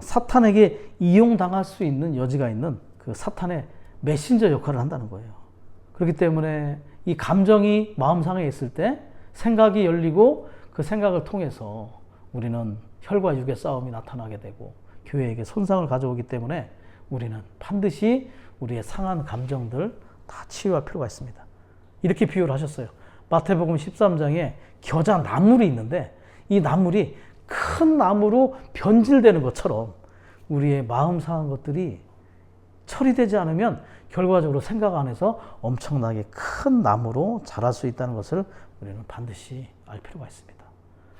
Speaker 1: 사탄에게 이용당할 수 있는 여지가 있는 그 사탄의 메신저 역할을 한다는 거예요. 그렇기 때문에 이 감정이 마음 상해 있을 때 생각이 열리고 그 생각을 통해서 우리는 혈과 육의 싸움이 나타나게 되고 교회에게 손상을 가져오기 때문에 우리는 반드시 우리의 상한 감정들 다 치유할 필요가 있습니다. 이렇게 비유를 하셨어요. 마태복음 13장에 겨자 나물이 있는데 이 나물이 큰 나무로 변질되는 것처럼 우리의 마음 상한 것들이 처리되지 않으면 결과적으로 생각 안에서 엄청나게 큰 나무로 자랄 수 있다는 것을 우리는 반드시 알 필요가 있습니다.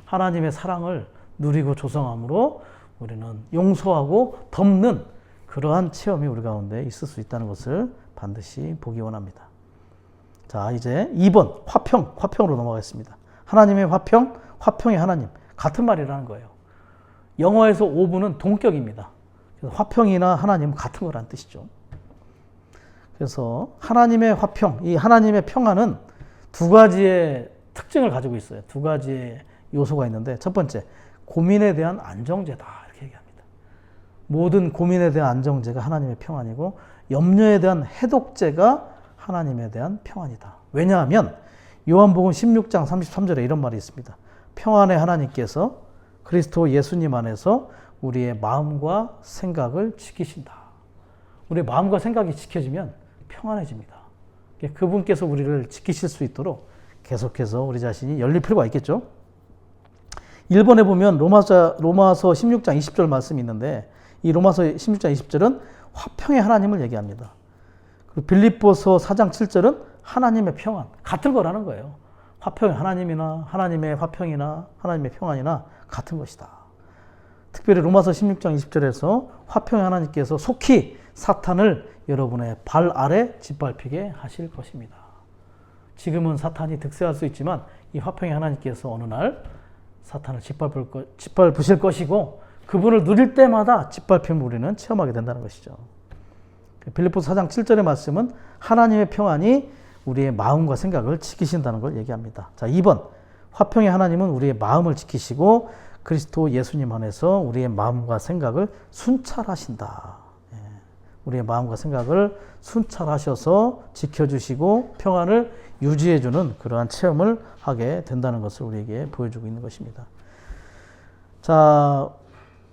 Speaker 1: 하나님의 사랑을 누리고 조성함으로 우리는 용서하고 덮는 그러한 체험이 우리 가운데 있을 수 있다는 것을 반드시 보기 원합니다. 자, 이제 2번 화평으로 넘어가겠습니다. 하나님의 화평, 화평의 하나님 같은 말이라는 거예요. 영어에서 오브는 동격입니다. 그래서 화평이나 하나님은 같은 거라는 뜻이죠. 그래서 하나님의 화평, 이 하나님의 평안은 두 가지의 특징을 가지고 있어요. 두 가지의 요소가 있는데 첫 번째, 고민에 대한 안정제다 이렇게 얘기합니다. 모든 고민에 대한 안정제가 하나님의 평안이고 염려에 대한 해독제가 하나님에 대한 평안이다. 왜냐하면 요한복음 16장 33절에 이런 말이 있습니다. 평안의 하나님께서 그리스도 예수님 안에서 우리의 마음과 생각을 지키신다. 우리의 마음과 생각이 지켜지면 평안해집니다. 그분께서 우리를 지키실 수 있도록 계속해서 우리 자신이 열릴 필요가 있겠죠. 1번에 보면 로마서 16장 20절 말씀이 있는데 이 로마서 16장 20절은 화평의 하나님을 얘기합니다. 그리고 빌립보서 4장 7절은 하나님의 평안, 같은 거라는 거예요. 화평의 하나님이나 하나님의 화평이나 하나님의 평안이나 같은 것이다. 특별히 로마서 16장 20절에서 화평의 하나님께서 속히 사탄을 여러분의 발 아래 짓밟히게 하실 것입니다. 지금은 사탄이 득세할 수 있지만 이 화평의 하나님께서 어느 날 사탄을 짓밟으실 것이고 그분을 누릴 때마다 짓밟힘을 우리는 체험하게 된다는 것이죠. 빌립보서 4장 7절의 말씀은 하나님의 평안이 우리의 마음과 생각을 지키신다는 걸 얘기합니다. 자, 2번 화평의 하나님은 우리의 마음을 지키시고 그리스도 예수님 안에서 우리의 마음과 생각을 순찰하신다. 우리의 마음과 생각을 순찰하셔서 지켜주시고 평안을 유지해주는 그러한 체험을 하게 된다는 것을 우리에게 보여주고 있는 것입니다. 자,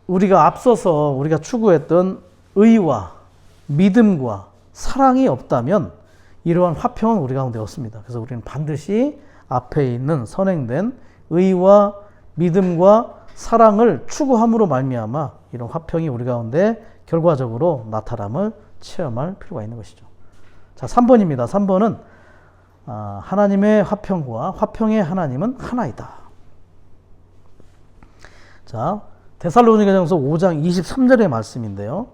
Speaker 1: 우리가 앞서서 우리가 추구했던 의와 믿음과 사랑이 없다면 이러한 화평은 우리 가운데 없습니다. 그래서 우리는 반드시 앞에 있는 선행된 의와 믿음과 사랑을 추구함으로 말미암아 이런 화평이 우리 가운데 결과적으로 나타남을 체험할 필요가 있는 것이죠. 자, 3번입니다. 3번은 하나님의 화평과 화평의 하나님은 하나이다. 자, 데살로니가전서 5장 23절의 말씀인데요.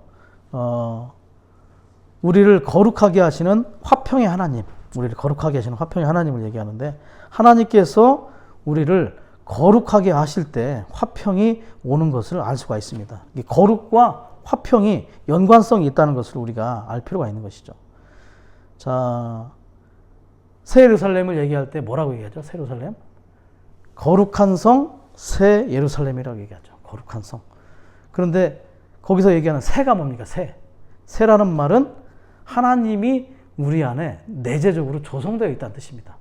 Speaker 1: 우리를 거룩하게 하시는 화평의 하나님, 우리를 거룩하게 하시는 화평의 하나님을 얘기하는데 하나님께서 우리를 거룩하게 하실 때 화평이 오는 것을 알 수가 있습니다. 이 거룩과 화평이 연관성이 있다는 것을 우리가 알 필요가 있는 것이죠. 자, 새 예루살렘을 얘기할 때 뭐라고 얘기하죠? 새 예루살렘? 거룩한 성, 새 예루살렘이라고 얘기하죠. 거룩한 성. 그런데 거기서 얘기하는 새가 뭡니까? 새. 새라는 말은 하나님이 우리 안에 내재적으로 조성되어 있다는 뜻입니다.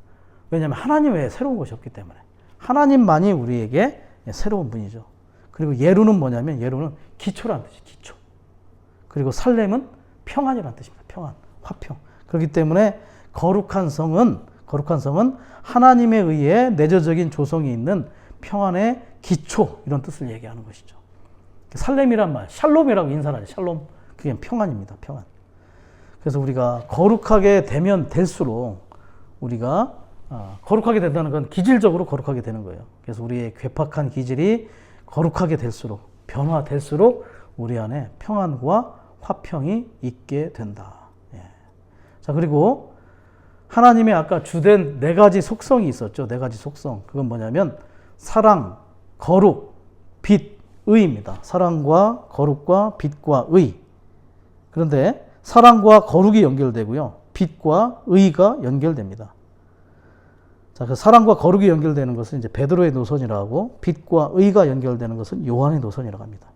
Speaker 1: 왜냐하면 하나님 외에 새로운 것이 없기 때문에. 하나님만이 우리에게 새로운 분이죠. 그리고 예루는 뭐냐면 예루는 기초라는 뜻이에요. 기초. 그리고 살렘은 평안이라는 뜻입니다. 평안, 화평. 그렇기 때문에 거룩한 성은 하나님에 의해 내재적인 조성이 있는 평안의 기초 이런 뜻을 얘기하는 것이죠. 살렘이란 말, 샬롬이라고 인사를 하죠. 샬롬. 그게 평안입니다. 평안. 그래서 우리가 거룩하게 되면 될수록 우리가 거룩하게 된다는 건 기질적으로 거룩하게 되는 거예요. 그래서 우리의 괴팍한 기질이 거룩하게 될수록 변화될수록 우리 안에 평안과 화평이 있게 된다. 예. 자, 그리고 하나님의 아까 주된 네 가지 속성이 있었죠. 네 가지 속성. 그건 뭐냐면 사랑, 거룩, 빛, 의입니다. 사랑과 거룩과 빛과 의. 그런데 사랑과 거룩이 연결되고요. 빛과 의가 연결됩니다. 자, 그 사랑과 거룩이 연결되는 것은 이제 베드로의 노선이라고 하고 빛과 의가 연결되는 것은 요한의 노선이라고 합니다.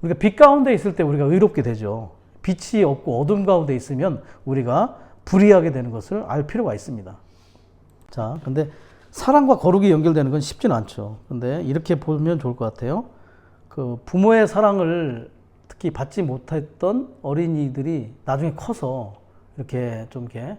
Speaker 1: 우리가 빛 가운데 있을 때 우리가 의롭게 되죠. 빛이 없고 어둠 가운데 있으면 우리가 불의하게 되는 것을 알 필요가 있습니다. 자, 근데 사랑과 거룩이 연결되는 건 쉽지는 않죠. 근데 이렇게 보면 좋을 것 같아요. 그 부모의 사랑을 특히 받지 못했던 어린이들이 나중에 커서 이렇게 좀 이렇게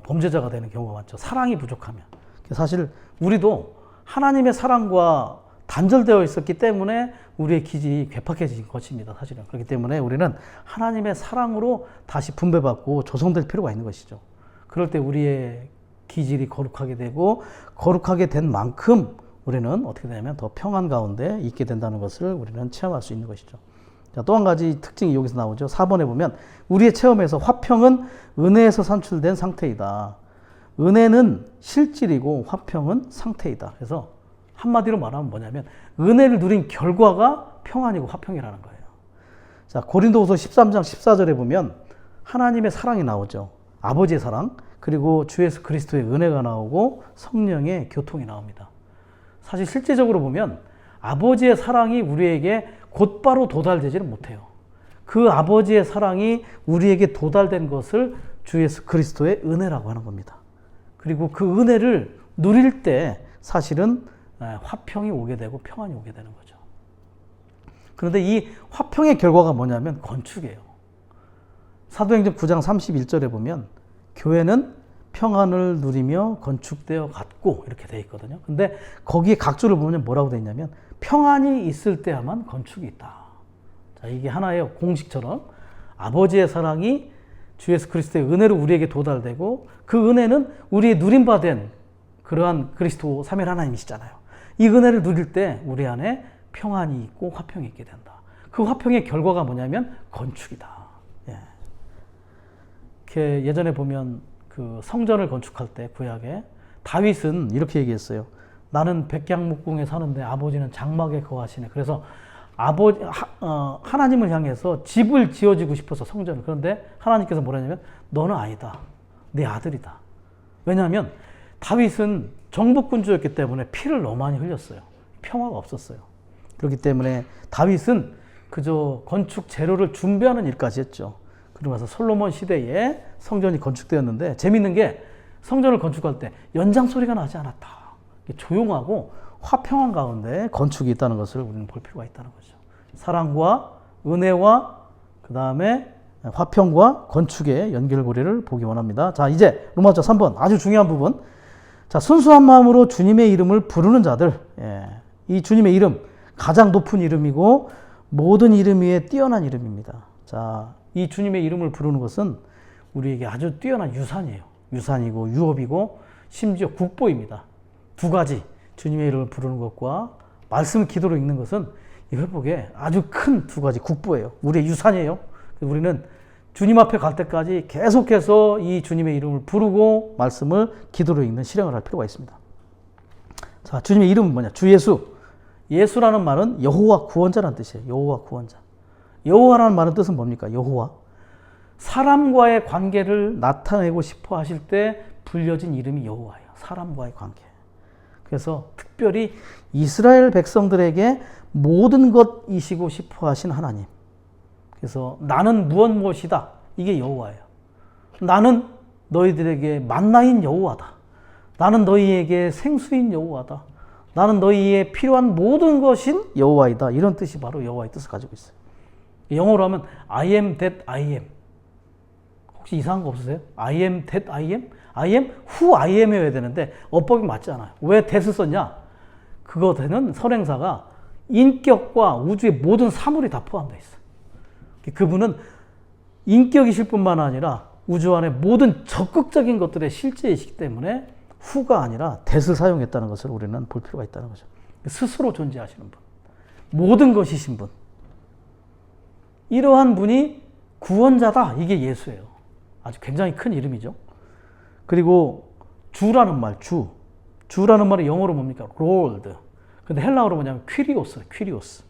Speaker 1: 범죄자가 되는 경우가 많죠. 사랑이 부족하면. 사실 우리도 하나님의 사랑과 단절되어 있었기 때문에 우리의 기질이 괴팍해진 것입니다. 사실은. 그렇기 때문에 우리는 하나님의 사랑으로 다시 분배받고 조성될 필요가 있는 것이죠. 그럴 때 우리의 기질이 거룩하게 되고 거룩하게 된 만큼 우리는 어떻게 되냐면 더 평안 가운데 있게 된다는 것을 우리는 체험할 수 있는 것이죠. 자, 또 한 가지 특징이 여기서 나오죠. 4번에 보면 우리의 체험에서 화평은 은혜에서 산출된 상태이다. 은혜는 실질이고 화평은 상태이다. 그래서 한마디로 말하면 뭐냐면 은혜를 누린 결과가 평안이고 화평이라는 거예요. 자, 고린도후서 13장 14절에 보면 하나님의 사랑이 나오죠. 아버지의 사랑, 그리고 주 예수 그리스도의 은혜가 나오고 성령의 교통이 나옵니다. 사실 실제적으로 보면 아버지의 사랑이 우리에게 곧바로 도달되지는 못해요. 그 아버지의 사랑이 우리에게 도달된 것을 주 예수 그리스도의 은혜라고 하는 겁니다. 그리고 그 은혜를 누릴 때 사실은 화평이 오게 되고 평안이 오게 되는 거죠. 그런데 이 화평의 결과가 뭐냐면 건축이에요. 사도행전 9장 31절에 보면 교회는 평안을 누리며 건축되어 갔고 이렇게 되어 있거든요. 근데 거기에 각주를 보면 뭐라고 되어 있냐면 평안이 있을 때야만 건축이 있다. 자, 이게 하나의 공식처럼 아버지의 사랑이 주 예수 그리스도의 은혜로 우리에게 도달되고 그 은혜는 우리의 누림받은 그러한 그리스도 삼위일 하나님이시잖아요. 이 은혜를 누릴 때 우리 안에 평안이 있고 화평이 있게 된다. 그 화평의 결과가 뭐냐면 건축이다. 예. 이렇게 예전에 보면 그 성전을 건축할 때 구약에 다윗은 이렇게 얘기했어요. 나는 백향목궁에 사는데 아버지는 장막에 거하시네. 그래서 하나님을 향해서 집을 지어주고 싶어서 성전을. 그런데 하나님께서 뭐라 하냐면 너는 아니다. 내 아들이다. 왜냐하면 다윗은 정복군주였기 때문에 피를 너무 많이 흘렸어요. 평화가 없었어요. 그렇기 때문에 다윗은 그저 건축 재료를 준비하는 일까지 했죠. 그러면서 솔로몬 시대에 성전이 건축되었는데 재밌는 게 성전을 건축할 때 연장 소리가 나지 않았다. 조용하고 화평한 가운데 건축이 있다는 것을 우리는 볼 필요가 있다는 거죠. 사랑과 은혜와 그 다음에 화평과 건축의 연결고리를 보기 원합니다. 자, 이제 로마서 3번 아주 중요한 부분. 자, 순수한 마음으로 주님의 이름을 부르는 자들. 예, 이 주님의 이름 가장 높은 이름이고 모든 이름 위에 뛰어난 이름입니다. 자, 이 주님의 이름을 부르는 것은 우리에게 아주 뛰어난 유산이에요. 유산이고 유업이고 심지어 국보입니다. 두 가지 주님의 이름을 부르는 것과 말씀을 기도로 읽는 것은 이 회복에 아주 큰 두 가지 국보예요. 우리의 유산이에요. 우리는 주님 앞에 갈 때까지 계속해서 이 주님의 이름을 부르고 말씀을 기도로 읽는 실행을 할 필요가 있습니다. 자, 주님의 이름은 뭐냐? 주 예수. 예수라는 말은 여호와 구원자라는 뜻이에요. 여호와 구원자. 여호와라는 말은 뜻은 뭡니까? 여호와. 사람과의 관계를 나타내고 싶어 하실 때 불려진 이름이 여호와예요. 사람과의 관계. 그래서 특별히 이스라엘 백성들에게 모든 것이시고 싶어 하신 하나님. 그래서 나는 무엇이다. 이게 여호와예요. 나는 너희들에게 만나인 여호와다. 나는 너희에게 생수인 여호와다. 나는 너희의 필요한 모든 것인 여호와이다. 이런 뜻이 바로 여호와의 뜻을 가지고 있어요. 영어로 하면 I am that I am. 혹시 이상한 거 없으세요? I am that I am? I am who I am이어야 되는데 어법이 맞지 않아요. 왜 that을 썼냐? 그거는 선행사가 인격과 우주의 모든 사물이 다 포함되어 있어요. 그분은 인격이실 뿐만 아니라 우주 안에 모든 적극적인 것들의 실제이시기 때문에 who가 아니라 that을 사용했다는 것을 우리는 볼 필요가 있다는 거죠. 스스로 존재하시는 분. 모든 것이신 분. 이러한 분이 구원자다. 이게 예수예요. 아주 굉장히 큰 이름이죠. 그리고 주라는 말, 주. 주라는 말이 영어로 뭡니까? Lord. 근데 헬라어로 뭐냐면 퀴리오스, 퀴리오스.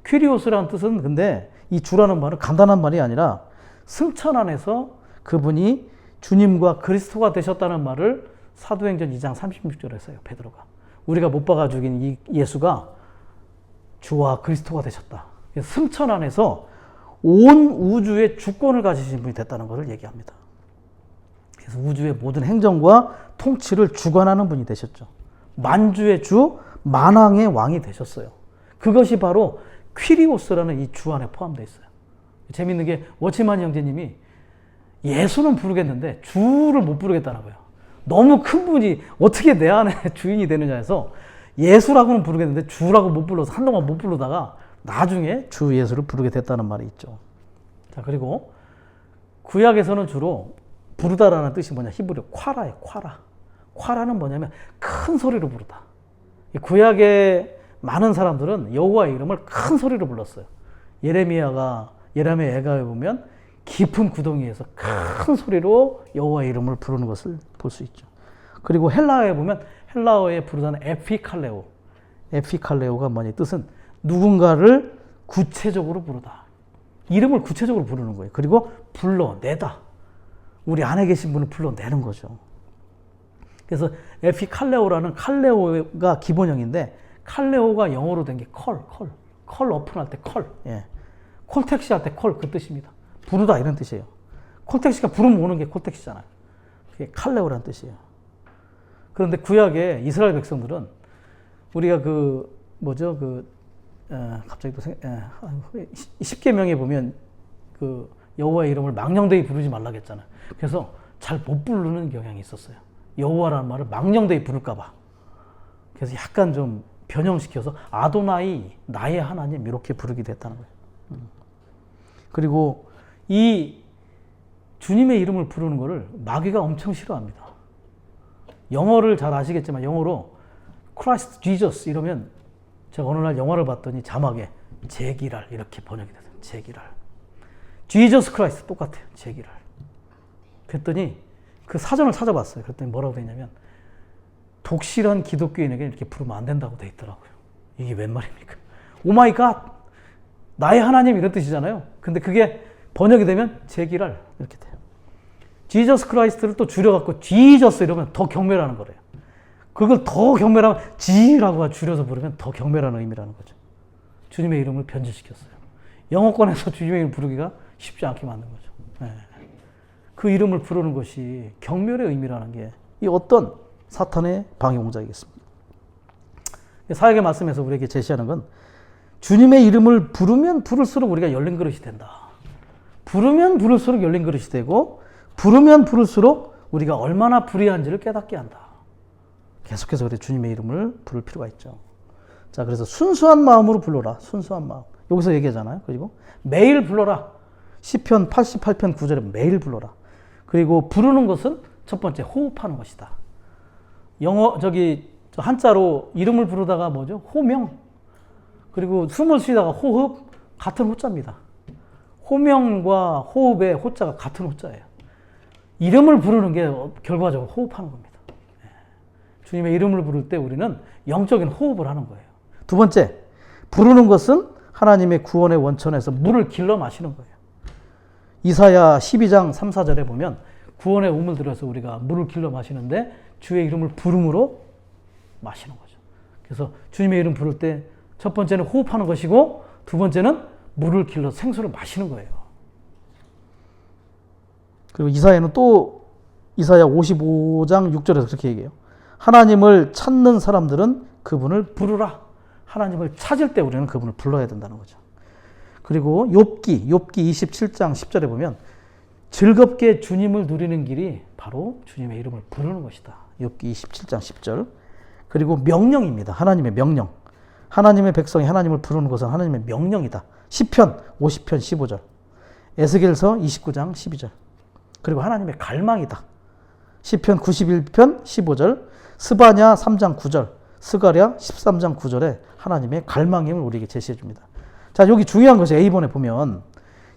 Speaker 1: 퀴리오스라는 뜻은 근데 이 주라는 말은 간단한 말이 아니라 승천 안에서 그분이 주님과 그리스도가 되셨다는 말을 사도행전 2장 36절에 써요. 베드로가. 우리가 못 박아 죽인 이 예수가 주와 그리스도가 되셨다. 승천 안에서 온 우주의 주권을 가지신 분이 됐다는 것을 얘기합니다. 그래서 우주의 모든 행정과 통치를 주관하는 분이 되셨죠. 만주의 주, 만왕의 왕이 되셨어요. 그것이 바로 퀴리오스라는 이 주 안에 포함되어 있어요. 재밌는 게 워치만 형제님이 예수는 부르겠는데 주를 못 부르겠다는 거예요. 너무 큰 분이 어떻게 내 안에 주인이 되느냐 해서 예수라고는 부르겠는데 주라고 못 불러서 한동안 못 부르다가 나중에 주 예수를 부르게 됐다는 말이 있죠. 자, 그리고 구약에서는 주로 부르다라는 뜻이 뭐냐? 히브리어 콰라예요. 콰라. 콰라는 뭐냐면 큰 소리로 부르다. 구약의 많은 사람들은 여호와의 이름을 큰 소리로 불렀어요. 예레미야 애가에 보면 깊은 구덩이에서 큰 소리로 여호와의 이름을 부르는 것을 볼 수 있죠. 그리고 헬라어에 보면 헬라어에 부르다는 에피칼레오. 에피칼레오가 뭐냐? 뜻은 누군가를 구체적으로 부르다. 이름을 구체적으로 부르는 거예요. 그리고 불러내다. 우리 안에 계신 분을 불러내는 거죠. 그래서 에피칼레오라는 칼레오가 기본형인데 칼레오가 영어로 된 게 컬 오픈할 때 컬. 예. 콜택시 할 때 콜 그 뜻입니다. 부르다 이런 뜻이에요. 콜택시가 부르면 오는 게 콜택시잖아요. 그게 칼레오라는 뜻이에요. 그런데 구약의 이스라엘 백성들은 우리가 갑자기 또 십계명에 보면 그 여호와의 이름을 망령되이 부르지 말라고 했잖아요. 그래서 잘 못 부르는 경향이 있었어요. 여호와라는 말을 망령되이 부를까봐. 그래서 약간 좀 변형시켜서 아도나이, 나의 하나님 이렇게 부르기도 했다는 거예요. 그리고 이 주님의 이름을 부르는 거를 마귀가 엄청 싫어합니다. 영어를 잘 아시겠지만 영어로 Christ Jesus 이러면 제가 어느 날 영화를 봤더니 자막에 제기랄 이렇게 번역이 됐어요. 제기랄. Jesus Christ 똑같아요. 제기랄. 그랬더니 그 사전을 찾아봤어요. 그랬더니 뭐라고 돼 있냐면 독실한 기독교인에게 이렇게 부르면 안 된다고 돼 있더라고요. 이게 웬 말입니까? 오 마이 갓! 나의 하나님 이런 뜻이잖아요. 근데 그게 번역이 되면 제기랄 이렇게 돼요. 지저스 크라이스트를 또 줄여갖고 지저스 이러면 더 경멸하는 거래요. 그걸 더 경멸하면 지라고 줄여서 부르면 더 경멸하는 의미라는 거죠. 주님의 이름을 변질시켰어요. 영어권에서 주님의 이름 부르기가 쉽지 않게 만든 거죠. 네. 그 이름을 부르는 것이 경멸의 의미라는 게 이 어떤 사탄의 방해공작이겠습니까? 사역의 말씀에서 우리에게 제시하는 건 주님의 이름을 부르면 부를수록 우리가 열린 그릇이 된다. 부르면 부를수록 열린 그릇이 되고 부르면 부를수록 우리가 얼마나 불의한지를 깨닫게 한다. 계속해서 그래 주님의 이름을 부를 필요가 있죠. 자, 그래서 순수한 마음으로 불러라. 순수한 마음. 여기서 얘기하잖아요. 그리고 매일 불러라. 시편 88편 9절에 매일 불러라. 그리고 부르는 것은 첫 번째 호흡하는 것이다. 한자로 이름을 부르다가 뭐죠? 호명. 그리고 숨을 쉬다가 호흡, 같은 호자입니다. 호명과 호흡의 호자가 같은 호자예요. 이름을 부르는 게 결과적으로 호흡하는 겁니다. 주님의 이름을 부를 때 우리는 영적인 호흡을 하는 거예요. 두 번째, 부르는 것은 하나님의 구원의 원천에서 물을 길러 마시는 거예요. 이사야 12장 3, 4절에 보면 구원의 우물 들어서 우리가 물을 길러 마시는데 주의 이름을 부름으로 마시는 거죠. 그래서 주님의 이름 부를 때 첫 번째는 호흡하는 것이고 두 번째는 물을 길러 생수를 마시는 거예요. 그리고 이사야는 또 이사야 55장 6절에서 그렇게 얘기해요. 하나님을 찾는 사람들은 그분을 부르라. 하나님을 찾을 때 우리는 그분을 불러야 된다는 거죠. 그리고 욥기 27장 10절에 보면 즐겁게 주님을 누리는 길이 바로 주님의 이름을 부르는 것이다. 욥기 27장 10절. 그리고 명령입니다. 하나님의 명령. 하나님의 백성이 하나님을 부르는 것은 하나님의 명령이다. 시편 50편 15절. 에스겔서 29장 12절. 그리고 하나님의 갈망이다. 시편 91편 15절. 스바냐 3장 9절. 스가랴 13장 9절에 하나님의 갈망임을 우리에게 제시해 줍니다. 자, 여기 중요한 것이 A번에 보면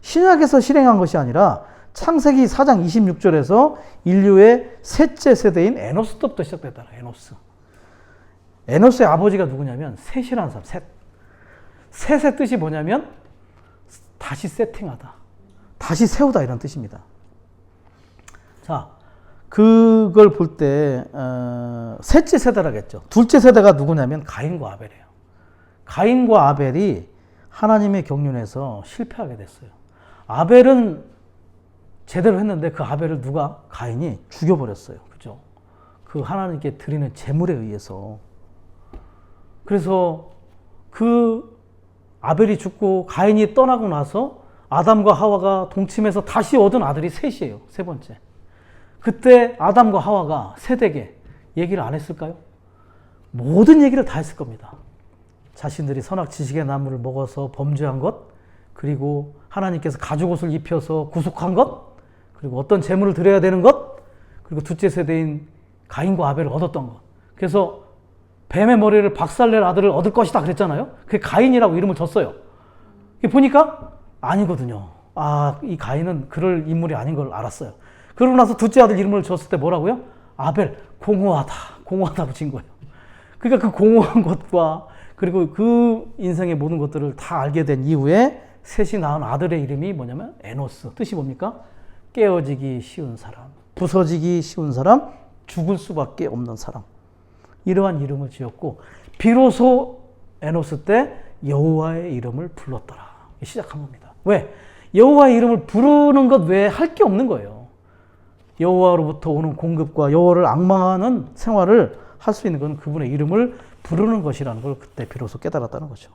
Speaker 1: 신약에서 실행한 것이 아니라 창세기 4장 26절에서 인류의 셋째 세대인 에노스 때부터 시작됐다. 에노스의 아버지가 누구냐면 셋이라는 사람. 셋의 뜻이 뭐냐면 다시 세팅하다. 다시 세우다 이런 뜻입니다. 자, 그걸 볼 때 셋째 세대라겠죠. 둘째 세대가 누구냐면 가인과 아벨이에요. 가인과 아벨이 하나님의 경륜에서 실패하게 됐어요. 아벨은 제대로 했는데 그 아벨을 가인이 죽여버렸어요. 그죠? 그 하나님께 드리는 제물에 의해서. 그래서 그 아벨이 죽고 가인이 떠나고 나서 아담과 하와가 동침해서 다시 얻은 아들이 셋이에요. 세 번째. 그때 아담과 하와가 셋에게 얘기를 안 했을까요? 모든 얘기를 다 했을 겁니다. 자신들이 선악 지식의 나무를 먹어서 범죄한 것, 그리고 하나님께서 가죽옷을 입혀서 구속한 것, 그리고 어떤 제물을 드려야 되는 것, 그리고 둘째 세대인 가인과 아벨을 얻었던 것. 그래서 뱀의 머리를 박살낼 아들을 얻을 것이다 그랬잖아요. 그게 가인이라고 이름을 줬어요. 보니까 아니거든요. 이 가인은 그럴 인물이 아닌 걸 알았어요. 그러고 나서 둘째 아들 이름을 줬을 때 뭐라고요? 아벨, 공허하다 붙인 거예요. 그러니까 그 공허한 것과 그리고 그 인생의 모든 것들을 다 알게 된 이후에 셋이 낳은 아들의 이름이 뭐냐면 에노스. 뜻이 뭡니까? 깨어지기 쉬운 사람, 부서지기 쉬운 사람, 죽을 수밖에 없는 사람. 이러한 이름을 지었고 비로소 에노스 때 여호와의 이름을 불렀더라. 시작한 겁니다. 왜? 여호와의 이름을 부르는 것 외에 할 게 없는 거예요. 여호와로부터 오는 공급과 여호와를 앙망하는 생활을 할 수 있는 건 그분의 이름을 부르는 것이라는 걸 그때 비로소 깨달았다는 거죠.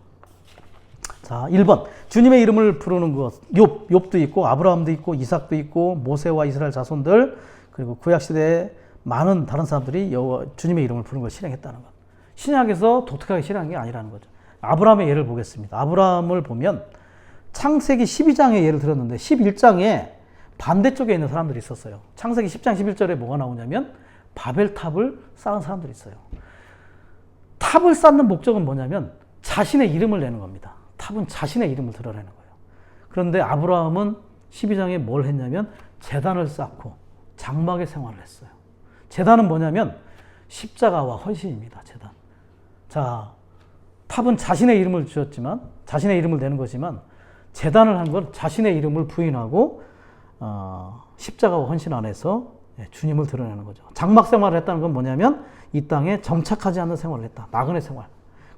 Speaker 1: 자, 1번. 주님의 이름을 부르는 것. 욥도 있고 아브라함도 있고 이삭도 있고 모세와 이스라엘 자손들 그리고 구약시대에 많은 다른 사람들이 주님의 이름을 부르는 걸 실행했다는 것. 신약에서 독특하게 실행한 게 아니라는 거죠. 아브라함의 예를 보겠습니다. 아브라함을 보면 창세기 12장의 예를 들었는데 11장에 반대쪽에 있는 사람들이 있었어요. 창세기 10장 11절에 뭐가 나오냐면 바벨탑을 쌓은 사람들이 있어요. 탑을 쌓는 목적은 뭐냐면 자신의 이름을 내는 겁니다. 탑은 자신의 이름을 드러내는 거예요. 그런데 아브라함은 12장에 뭘 했냐면 제단을 쌓고 장막의 생활을 했어요. 제단은 뭐냐면 십자가와 헌신입니다. 제단. 자, 탑은 자신의 이름을 지었지만 자신의 이름을 내는 거지만 제단을 한 건 자신의 이름을 부인하고 십자가와 헌신 안에서 주님을 드러내는 거죠. 장막 생활을 했다는 건 뭐냐면 이 땅에 정착하지 않는 생활을 했다. 나그네 생활.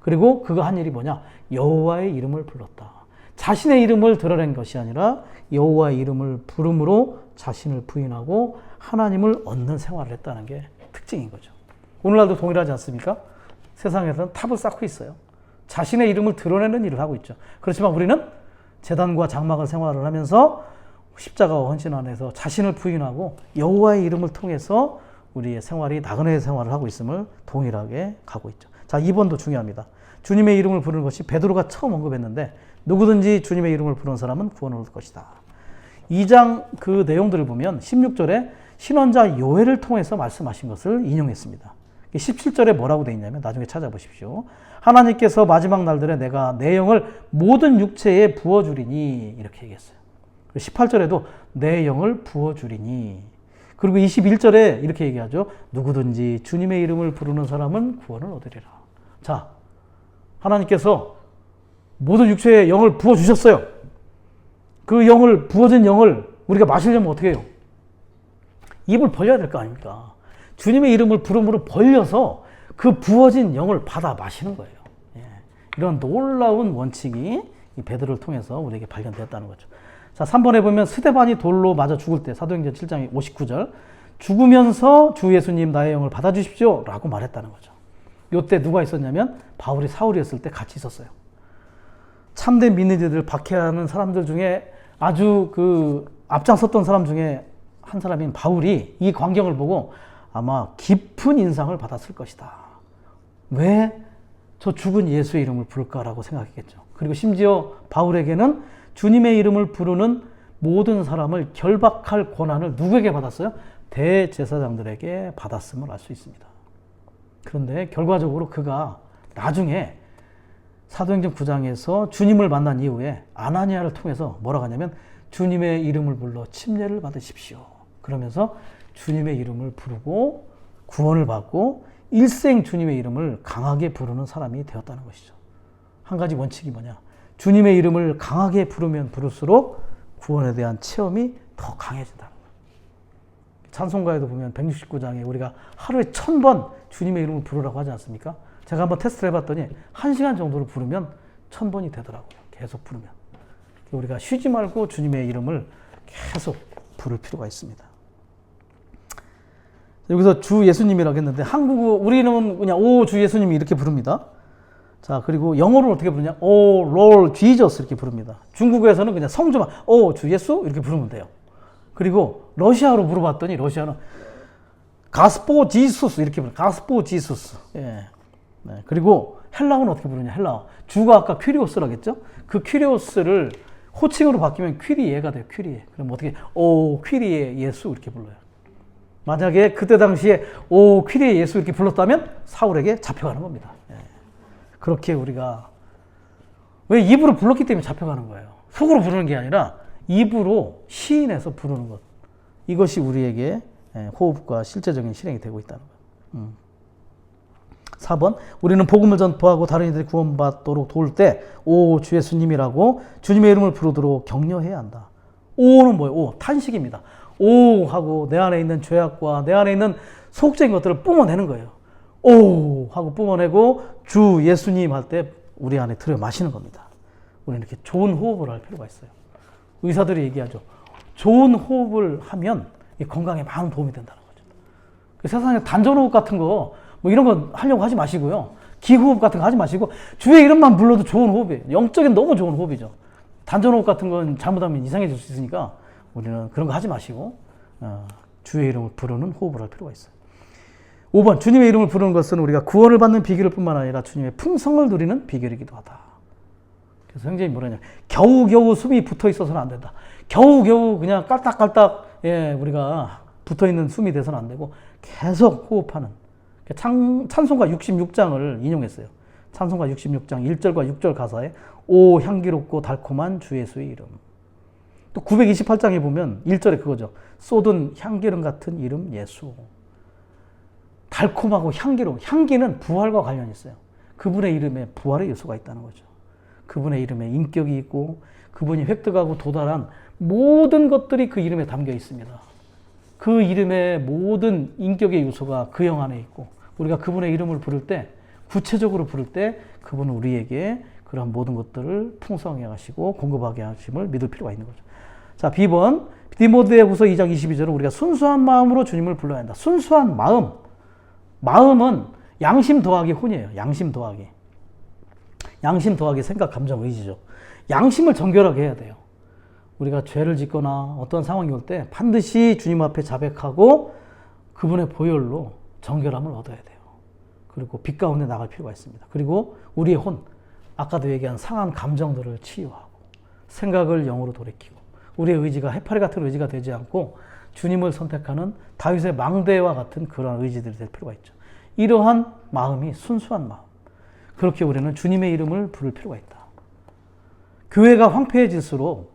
Speaker 1: 그리고 그가 한 일이 뭐냐? 여호와의 이름을 불렀다. 자신의 이름을 드러낸 것이 아니라 여호와의 이름을 부름으로 자신을 부인하고 하나님을 얻는 생활을 했다는 게 특징인 거죠. 오늘날도 동일하지 않습니까? 세상에서는 탑을 쌓고 있어요. 자신의 이름을 드러내는 일을 하고 있죠. 그렇지만 우리는 제단과 장막을 생활을 하면서 십자가와 헌신 안에서 자신을 부인하고 여호와의 이름을 통해서 우리의 생활이 나그네의 생활을 하고 있음을 동일하게 가고 있죠. 자, 2번도 중요합니다. 주님의 이름을 부르는 것이 베드로가 처음 언급했는데 누구든지 주님의 이름을 부르는 사람은 구원을 얻을 것이다. 2장 그 내용들을 보면 16절에 신원자 요엘을 통해서 말씀하신 것을 인용했습니다. 17절에 뭐라고 되어 있냐면 나중에 찾아보십시오. 하나님께서 마지막 날들에 내가 내 영을 모든 육체에 부어주리니 이렇게 얘기했어요. 18절에도 내 영을 부어주리니 그리고 21절에 이렇게 얘기하죠. 누구든지 주님의 이름을 부르는 사람은 구원을 얻으리라. 자, 하나님께서 모든 육체에 영을 부어주셨어요. 그 영을 부어진 영을 우리가 마시려면 어떻게 해요? 입을 벌려야 될 거 아닙니까? 주님의 이름을 부름으로 벌려서 그 부어진 영을 받아 마시는 거예요. 예. 이런 놀라운 원칙이 이 베드로를 통해서 우리에게 발견되었다는 거죠. 자, 3번에 보면 스데반이 돌로 맞아 죽을 때 사도행전 7장 59절 죽으면서 주 예수님 나의 영을 받아주십시오 라고 말했다는 거죠. 이때 누가 있었냐면 바울이 사울이었을 때 같이 있었어요. 참된 믿는 이들을 박해하는 사람들 중에 아주 그 앞장섰던 사람 중에 한 사람인 바울이 이 광경을 보고 아마 깊은 인상을 받았을 것이다. 왜 저 죽은 예수의 이름을 부를까라고 생각했겠죠. 그리고 심지어 바울에게는 주님의 이름을 부르는 모든 사람을 결박할 권한을 누구에게 받았어요? 대제사장들에게 받았음을 알 수 있습니다. 그런데 결과적으로 그가 나중에 사도행전 9장에서 주님을 만난 이후에 아나니아를 통해서 뭐라고 하냐면 주님의 이름을 불러 침례를 받으십시오. 그러면서 주님의 이름을 부르고 구원을 받고 일생 주님의 이름을 강하게 부르는 사람이 되었다는 것이죠. 한 가지 원칙이 뭐냐? 주님의 이름을 강하게 부르면 부를수록 구원에 대한 체험이 더 강해진다는 거예요. 찬송가에도 보면 169장에 우리가 하루에 1000번 주님의 이름을 부르라고 하지 않습니까? 제가 한번 테스트를 해봤더니 1시간 정도를 부르면 1000번이 되더라고요. 계속 부르면. 우리가 쉬지 말고 주님의 이름을 계속 부를 필요가 있습니다. 여기서 주 예수님이라고 했는데 우리는 그냥 오 주 예수님 이렇게 부릅니다. 자, 그리고 영어로는 어떻게 부르냐? 오 롤 지저스 이렇게 부릅니다. 중국에서는 그냥 성조만 오 주 예수 이렇게 부르면 돼요. 그리고 러시아로 물어봤더니 러시아는 가스포 지수스 이렇게 부르요. 가스포 지수스. 예. 네. 그리고 헬라어는 어떻게 부르냐? 헬라어. 주가 아까 퀴리오스라고 했죠? 그 퀴리오스를 호칭으로 바뀌면 퀴리에가 돼요. 퀴리에. 그럼 어떻게 오 퀴리에 예수 이렇게 불러요. 만약에 그때 당시에 오 퀴리에 예수 이렇게 불렀다면 사울에게 잡혀가는 겁니다. 예. 그렇게 우리가 왜 입으로 불렀기 때문에 잡혀가는 거예요. 속으로 부르는 게 아니라 입으로 시인해서 부르는 것. 이것이 우리에게 호흡과 실제적인 실행이 되고 있다는 것. 4번 우리는 복음을 전파하고 다른 이들이 구원받도록 도울 때 오 주 예수님이라고 주님의 이름을 부르도록 격려해야 한다. 오는 뭐예요? 오 탄식입니다. 오 하고 내 안에 있는 죄악과 내 안에 있는 소극적인 것들을 뿜어내는 거예요. 오 하고 뿜어내고 주 예수님 할 때 우리 안에 들여 마시는 겁니다. 우리는 이렇게 좋은 호흡을 할 필요가 있어요. 의사들이 얘기하죠. 좋은 호흡을 하면 건강에 많은 도움이 된다는 거죠. 그 세상에 단전호흡 같은 거 뭐 이런 거 하려고 하지 마시고요. 기호흡 같은 거 하지 마시고 주의 이름만 불러도 좋은 호흡이에요. 영적인 너무 좋은 호흡이죠. 단전호흡 같은 건 잘못하면 이상해질 수 있으니까 우리는 그런 거 하지 마시고 주의 이름을 부르는 호흡을 할 필요가 있어요. 5번 주님의 이름을 부르는 것은 우리가 구원을 받는 비결일 뿐만 아니라 주님의 풍성을 누리는 비결이기도 하다. 그래서 형제님 뭐라냐, 겨우겨우 숨이 붙어 있어서는 안 된다. 겨우겨우 그냥 깔딱깔딱 우리가 붙어 있는 숨이 돼서는 안 되고 계속 호흡하는 찬송가 66장을 인용했어요. 찬송가 66장 1절과 6절 가사에 오 향기롭고 달콤한 주 예수의 이름. 또 928장에 보면 1절에 그거죠. 쏟은 향기름 같은 이름 예수. 달콤하고 향기로운, 향기는 부활과 관련이 있어요. 그분의 이름에 부활의 요소가 있다는 거죠. 그분의 이름에 인격이 있고 그분이 획득하고 도달한 모든 것들이 그 이름에 담겨 있습니다. 그 이름의 모든 인격의 요소가 그 영 안에 있고 우리가 그분의 이름을 부를 때, 구체적으로 부를 때 그분은 우리에게 그런 모든 것들을 풍성하게 하시고 공급하게 하심을 믿을 필요가 있는 거죠. 자, B번 디모데후서 2장 22절은 우리가 순수한 마음으로 주님을 불러야 한다. 순수한 마음. 마음은 양심 더하기 혼이에요. 양심 더하기. 양심 더하기 생각, 감정, 의지죠. 양심을 정결하게 해야 돼요. 우리가 죄를 짓거나 어떤 상황이 올 때 반드시 주님 앞에 자백하고 그분의 보혈로 정결함을 얻어야 돼요. 그리고 빛 가운데 나갈 필요가 있습니다. 그리고 우리의 혼, 아까도 얘기한 상한 감정들을 치유하고 생각을 영으로 돌이키고 우리의 의지가 해파리 같은 의지가 되지 않고 주님을 선택하는 다윗의 망대와 같은 그러한 의지들이 될 필요가 있죠. 이러한 마음이 순수한 마음. 그렇게 우리는 주님의 이름을 부를 필요가 있다. 교회가 황폐해질수록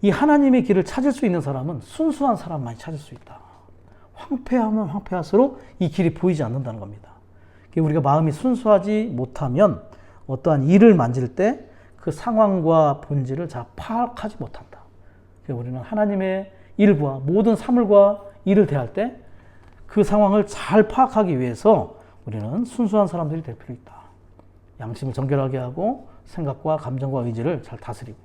Speaker 1: 이 하나님의 길을 찾을 수 있는 사람은 순수한 사람만이 찾을 수 있다. 황폐하면 황폐할수록 이 길이 보이지 않는다는 겁니다. 우리가 마음이 순수하지 못하면 어떠한 일을 만질 때 그 상황과 본질을 잘 파악하지 못한다. 우리는 하나님의 일과 모든 사물과 일을 대할 때 그 상황을 잘 파악하기 위해서 우리는 순수한 사람들이 될 필요 있다. 양심을 정결하게 하고 생각과 감정과 의지를 잘 다스리고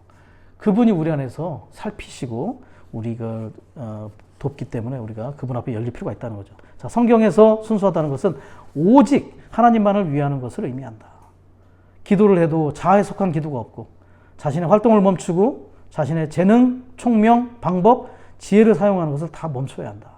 Speaker 1: 그분이 우리 안에서 살피시고 우리가 돕기 때문에 우리가 그분 앞에 열릴 필요가 있다는 거죠. 자, 성경에서 순수하다는 것은 오직 하나님만을 위하는 것을 의미한다. 기도를 해도 자아에 속한 기도가 없고 자신의 활동을 멈추고 자신의 재능, 총명, 방법, 지혜를 사용하는 것을 다 멈춰야 한다.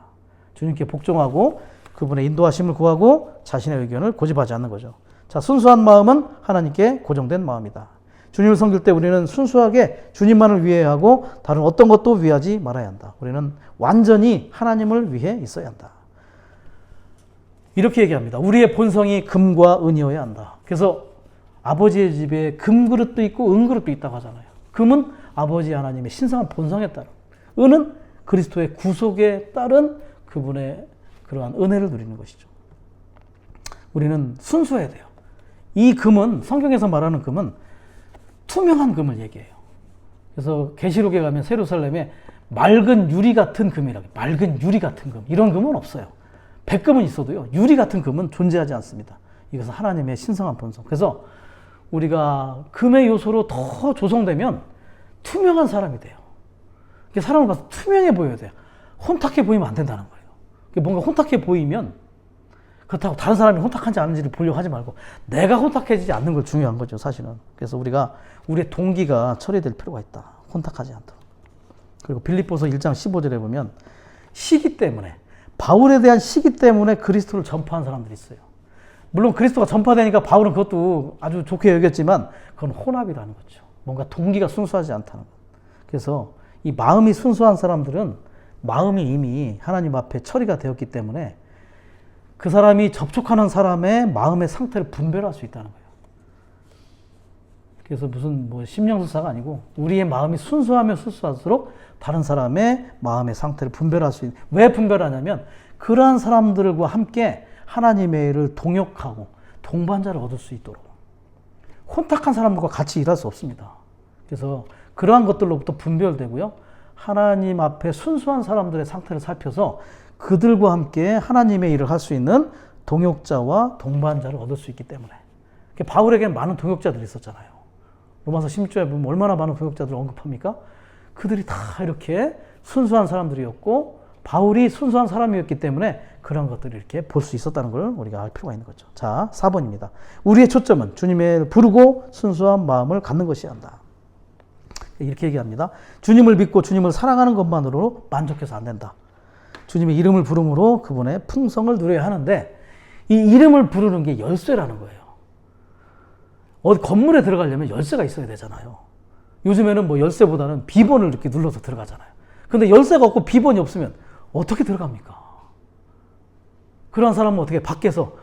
Speaker 1: 주님께 복종하고 그분의 인도하심을 구하고 자신의 의견을 고집하지 않는 거죠. 자, 순수한 마음은 하나님께 고정된 마음이다. 주님을 섬길 때 우리는 순수하게 주님만을 위해 하고 다른 어떤 것도 위하지 말아야 한다. 우리는 완전히 하나님을 위해 있어야 한다. 이렇게 얘기합니다. 우리의 본성이 금과 은이어야 한다. 그래서 아버지의 집에 금그릇도 있고 은그릇도 있다고 하잖아요. 금은 아버지 하나님의 신성한 본성에 따른, 은은 그리스도의 구속에 따른 그분의 그러한 은혜를 누리는 것이죠. 우리는 순수해야 돼요. 이 금은, 성경에서 말하는 금은 투명한 금을 얘기해요. 그래서 계시록에 가면 세루살렘에 맑은 유리 같은 금이라고, 맑은 유리 같은 금, 이런 금은 없어요. 백금은 있어도요, 유리 같은 금은 존재하지 않습니다. 이것은 하나님의 신성한 본성. 그래서 우리가 금의 요소로 더 조성되면 투명한 사람이 돼요. 사람을 봐서 투명해 보여야 돼요. 혼탁해 보이면 안 된다는 거예요. 뭔가 혼탁해 보이면 그렇다고 다른 사람이 혼탁한지 아닌지를 보려고 하지 말고 내가 혼탁해지지 않는 걸 중요한 거죠, 사실은. 그래서 우리가 우리의 동기가 처리될 필요가 있다. 혼탁하지 않도록. 그리고 빌립보서 1장 15절에 보면 시기 때문에, 바울에 대한 시기 때문에 그리스도를 전파한 사람들이 있어요. 물론 그리스도가 전파되니까 바울은 그것도 아주 좋게 여겼지만 그건 혼합이라는 거죠. 뭔가 동기가 순수하지 않다는 것. 그래서 이 마음이 순수한 사람들은 마음이 이미 하나님 앞에 처리가 되었기 때문에 그 사람이 접촉하는 사람의 마음의 상태를 분별할 수 있다는 거예요. 그래서 무슨 심령수사가 아니고 우리의 마음이 순수하면 순수할수록 다른 사람의 마음의 상태를 분별할 수 있는. 왜 분별하냐면 그러한 사람들과 함께 하나님의 일을 동역하고 동반자를 얻을 수 있도록. 혼탁한 사람들과 같이 일할 수 없습니다. 그래서 그러한 것들로부터 분별되고요. 하나님 앞에 순수한 사람들의 상태를 살펴서 그들과 함께 하나님의 일을 할 수 있는 동역자와 동반자를 얻을 수 있기 때문에. 바울에게는 많은 동역자들이 있었잖아요. 로마서 16장에 보면 얼마나 많은 동역자들을 언급합니까? 그들이 다 이렇게 순수한 사람들이었고 바울이 순수한 사람이었기 때문에 그런 것들을 이렇게 볼 수 있었다는 걸 우리가 알 필요가 있는 거죠. 자, 4번입니다. 우리의 초점은 주님을 부르고 순수한 마음을 갖는 것이어야 한다. 이렇게 얘기합니다. 주님을 믿고 주님을 사랑하는 것만으로 만족해서 안 된다. 주님의 이름을 부름으로 그분의 풍성을 누려야 하는데 이 이름을 부르는 게 열쇠라는 거예요. 어디 건물에 들어가려면 열쇠가 있어야 되잖아요. 요즘에는 뭐 열쇠보다는 비번을 이렇게 눌러서 들어가잖아요. 근데 열쇠가 없고 비번이 없으면 어떻게 들어갑니까? 그런 사람은 어떻게 밖에서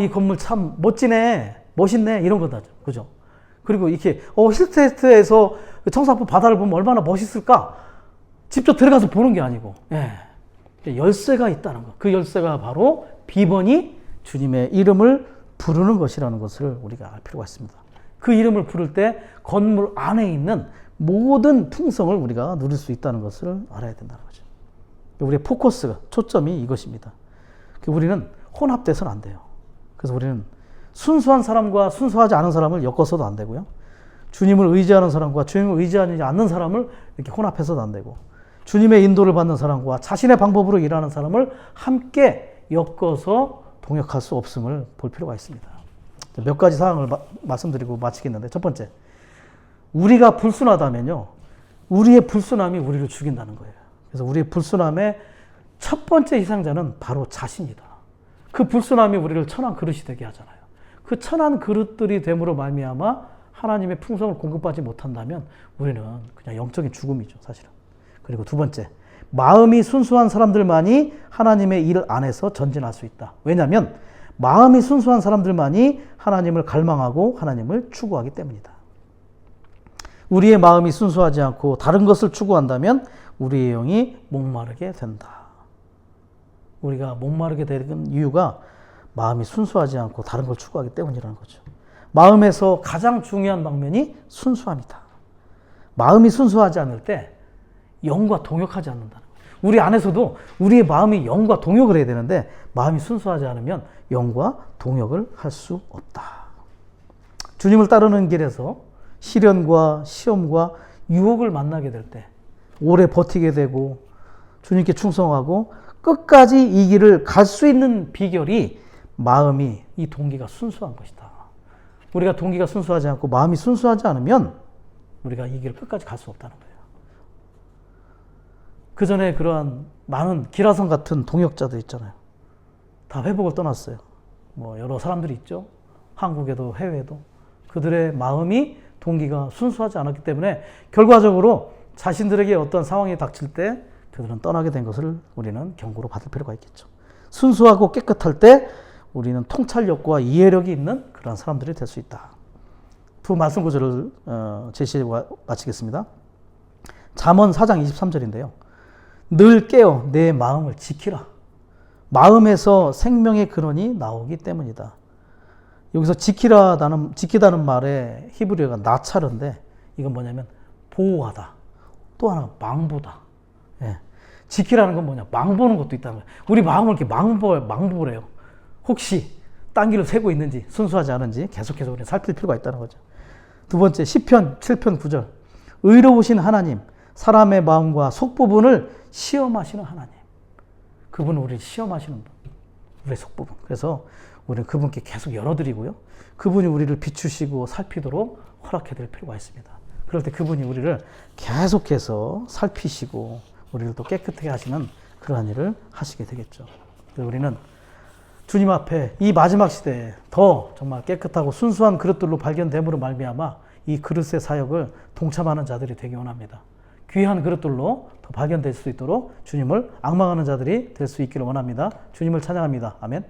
Speaker 1: 이 건물 참 멋지네, 멋있네 이런 거다. 그죠? 그리고 이렇게 힐스테이트에서 청사포 바다를 보면 얼마나 멋있을까? 직접 들어가서 보는 게 아니고 열쇠가 있다는 거. 그 열쇠가 바로 비번이 주님의 이름을 부르는 것이라는 것을 우리가 알 필요가 있습니다. 그 이름을 부를 때 건물 안에 있는 모든 풍성을 우리가 누릴 수 있다는 것을 알아야 된다는 거죠. 우리의 포커스가, 초점이 이것입니다. 우리는 혼합돼서는 안 돼요. 그래서 우리는 순수한 사람과 순수하지 않은 사람을 엮어서도 안 되고요. 주님을 의지하는 사람과 주님을 의지하지 않는 사람을 이렇게 혼합해서도 안 되고, 주님의 인도를 받는 사람과 자신의 방법으로 일하는 사람을 함께 엮어서 동역할 수 없음을 볼 필요가 있습니다. 몇 가지 사항을 말씀드리고 마치겠는데, 첫 번째, 우리가 불순하다면요, 우리의 불순함이 우리를 죽인다는 거예요. 그래서 우리의 불순함의 첫 번째 희생자는 바로 자신이다. 그 불순함이 우리를 천한 그릇이 되게 하잖아요. 그 천한 그릇들이 됨으로 말미암아 하나님의 풍성을 공급받지 못한다면 우리는 그냥 영적인 죽음이죠, 사실은. 그리고 두 번째, 마음이 순수한 사람들만이 하나님의 일 안에서 전진할 수 있다. 왜냐하면 마음이 순수한 사람들만이 하나님을 갈망하고 하나님을 추구하기 때문이다. 우리의 마음이 순수하지 않고 다른 것을 추구한다면 우리의 영이 목마르게 된다. 우리가 목마르게 되는 이유가 마음이 순수하지 않고 다른 걸 추구하기 때문이라는 거죠. 마음에서 가장 중요한 방면이 순수함이다. 마음이 순수하지 않을 때 영과 동역하지 않는다는 거예요. 우리 안에서도 우리의 마음이 영과 동역을 해야 되는데 마음이 순수하지 않으면 영과 동역을 할 수 없다. 주님을 따르는 길에서 시련과 시험과 유혹을 만나게 될 때 오래 버티게 되고 주님께 충성하고 끝까지 이 길을 갈 수 있는 비결이 마음이, 이 동기가 순수한 것이다. 우리가 동기가 순수하지 않고 마음이 순수하지 않으면 우리가 이 길을 끝까지 갈 수 없다는 거예요. 그 전에 그러한 많은 기라성 같은 동역자들 있잖아요. 다 회복을 떠났어요. 여러 사람들이 있죠. 한국에도 해외에도. 그들의 마음이, 동기가 순수하지 않았기 때문에 결과적으로 자신들에게 어떤 상황이 닥칠 때 그들은 떠나게 된 것을 우리는 경고로 받을 필요가 있겠죠. 순수하고 깨끗할 때 우리는 통찰력과 이해력이 있는 그런 사람들이 될 수 있다. 두 말씀 구절을 제시해 마치겠습니다. 잠언 4장 23절인데요. 늘 깨어 내 마음을 지키라. 마음에서 생명의 근원이 나오기 때문이다. 여기서 지키다는 말의 히브리어가 나차르인데 이건 뭐냐면 보호하다. 또 하나 망보다. 지키라는 건 뭐냐? 망보는 것도 있다는 거예요. 우리 마음을 이렇게 망보래요. 혹시 딴 길을 세고 있는지, 순수하지 않은지 계속해서 우리는 살필 필요가 있다는 거죠. 두 번째, 시편 7편 9절. 의로우신 하나님, 사람의 마음과 속부분을 시험하시는 하나님. 그분은 우리를 시험하시는 분. 우리의 속부분. 그래서 우리는 그분께 계속 열어드리고요. 그분이 우리를 비추시고 살피도록 허락해드릴 필요가 있습니다. 그럴 때 그분이 우리를 계속해서 살피시고 우리를 또 깨끗하게 하시는 그러한 일을 하시게 되겠죠. 그래서 우리는 주님 앞에 이 마지막 시대에 더 정말 깨끗하고 순수한 그릇들로 발견됨으로 말미암아 이 그릇의 사역을 동참하는 자들이 되기 원합니다. 귀한 그릇들로 더 발견될 수 있도록 주님을 앙망하는 자들이 될 수 있기를 원합니다. 주님을 찬양합니다. 아멘.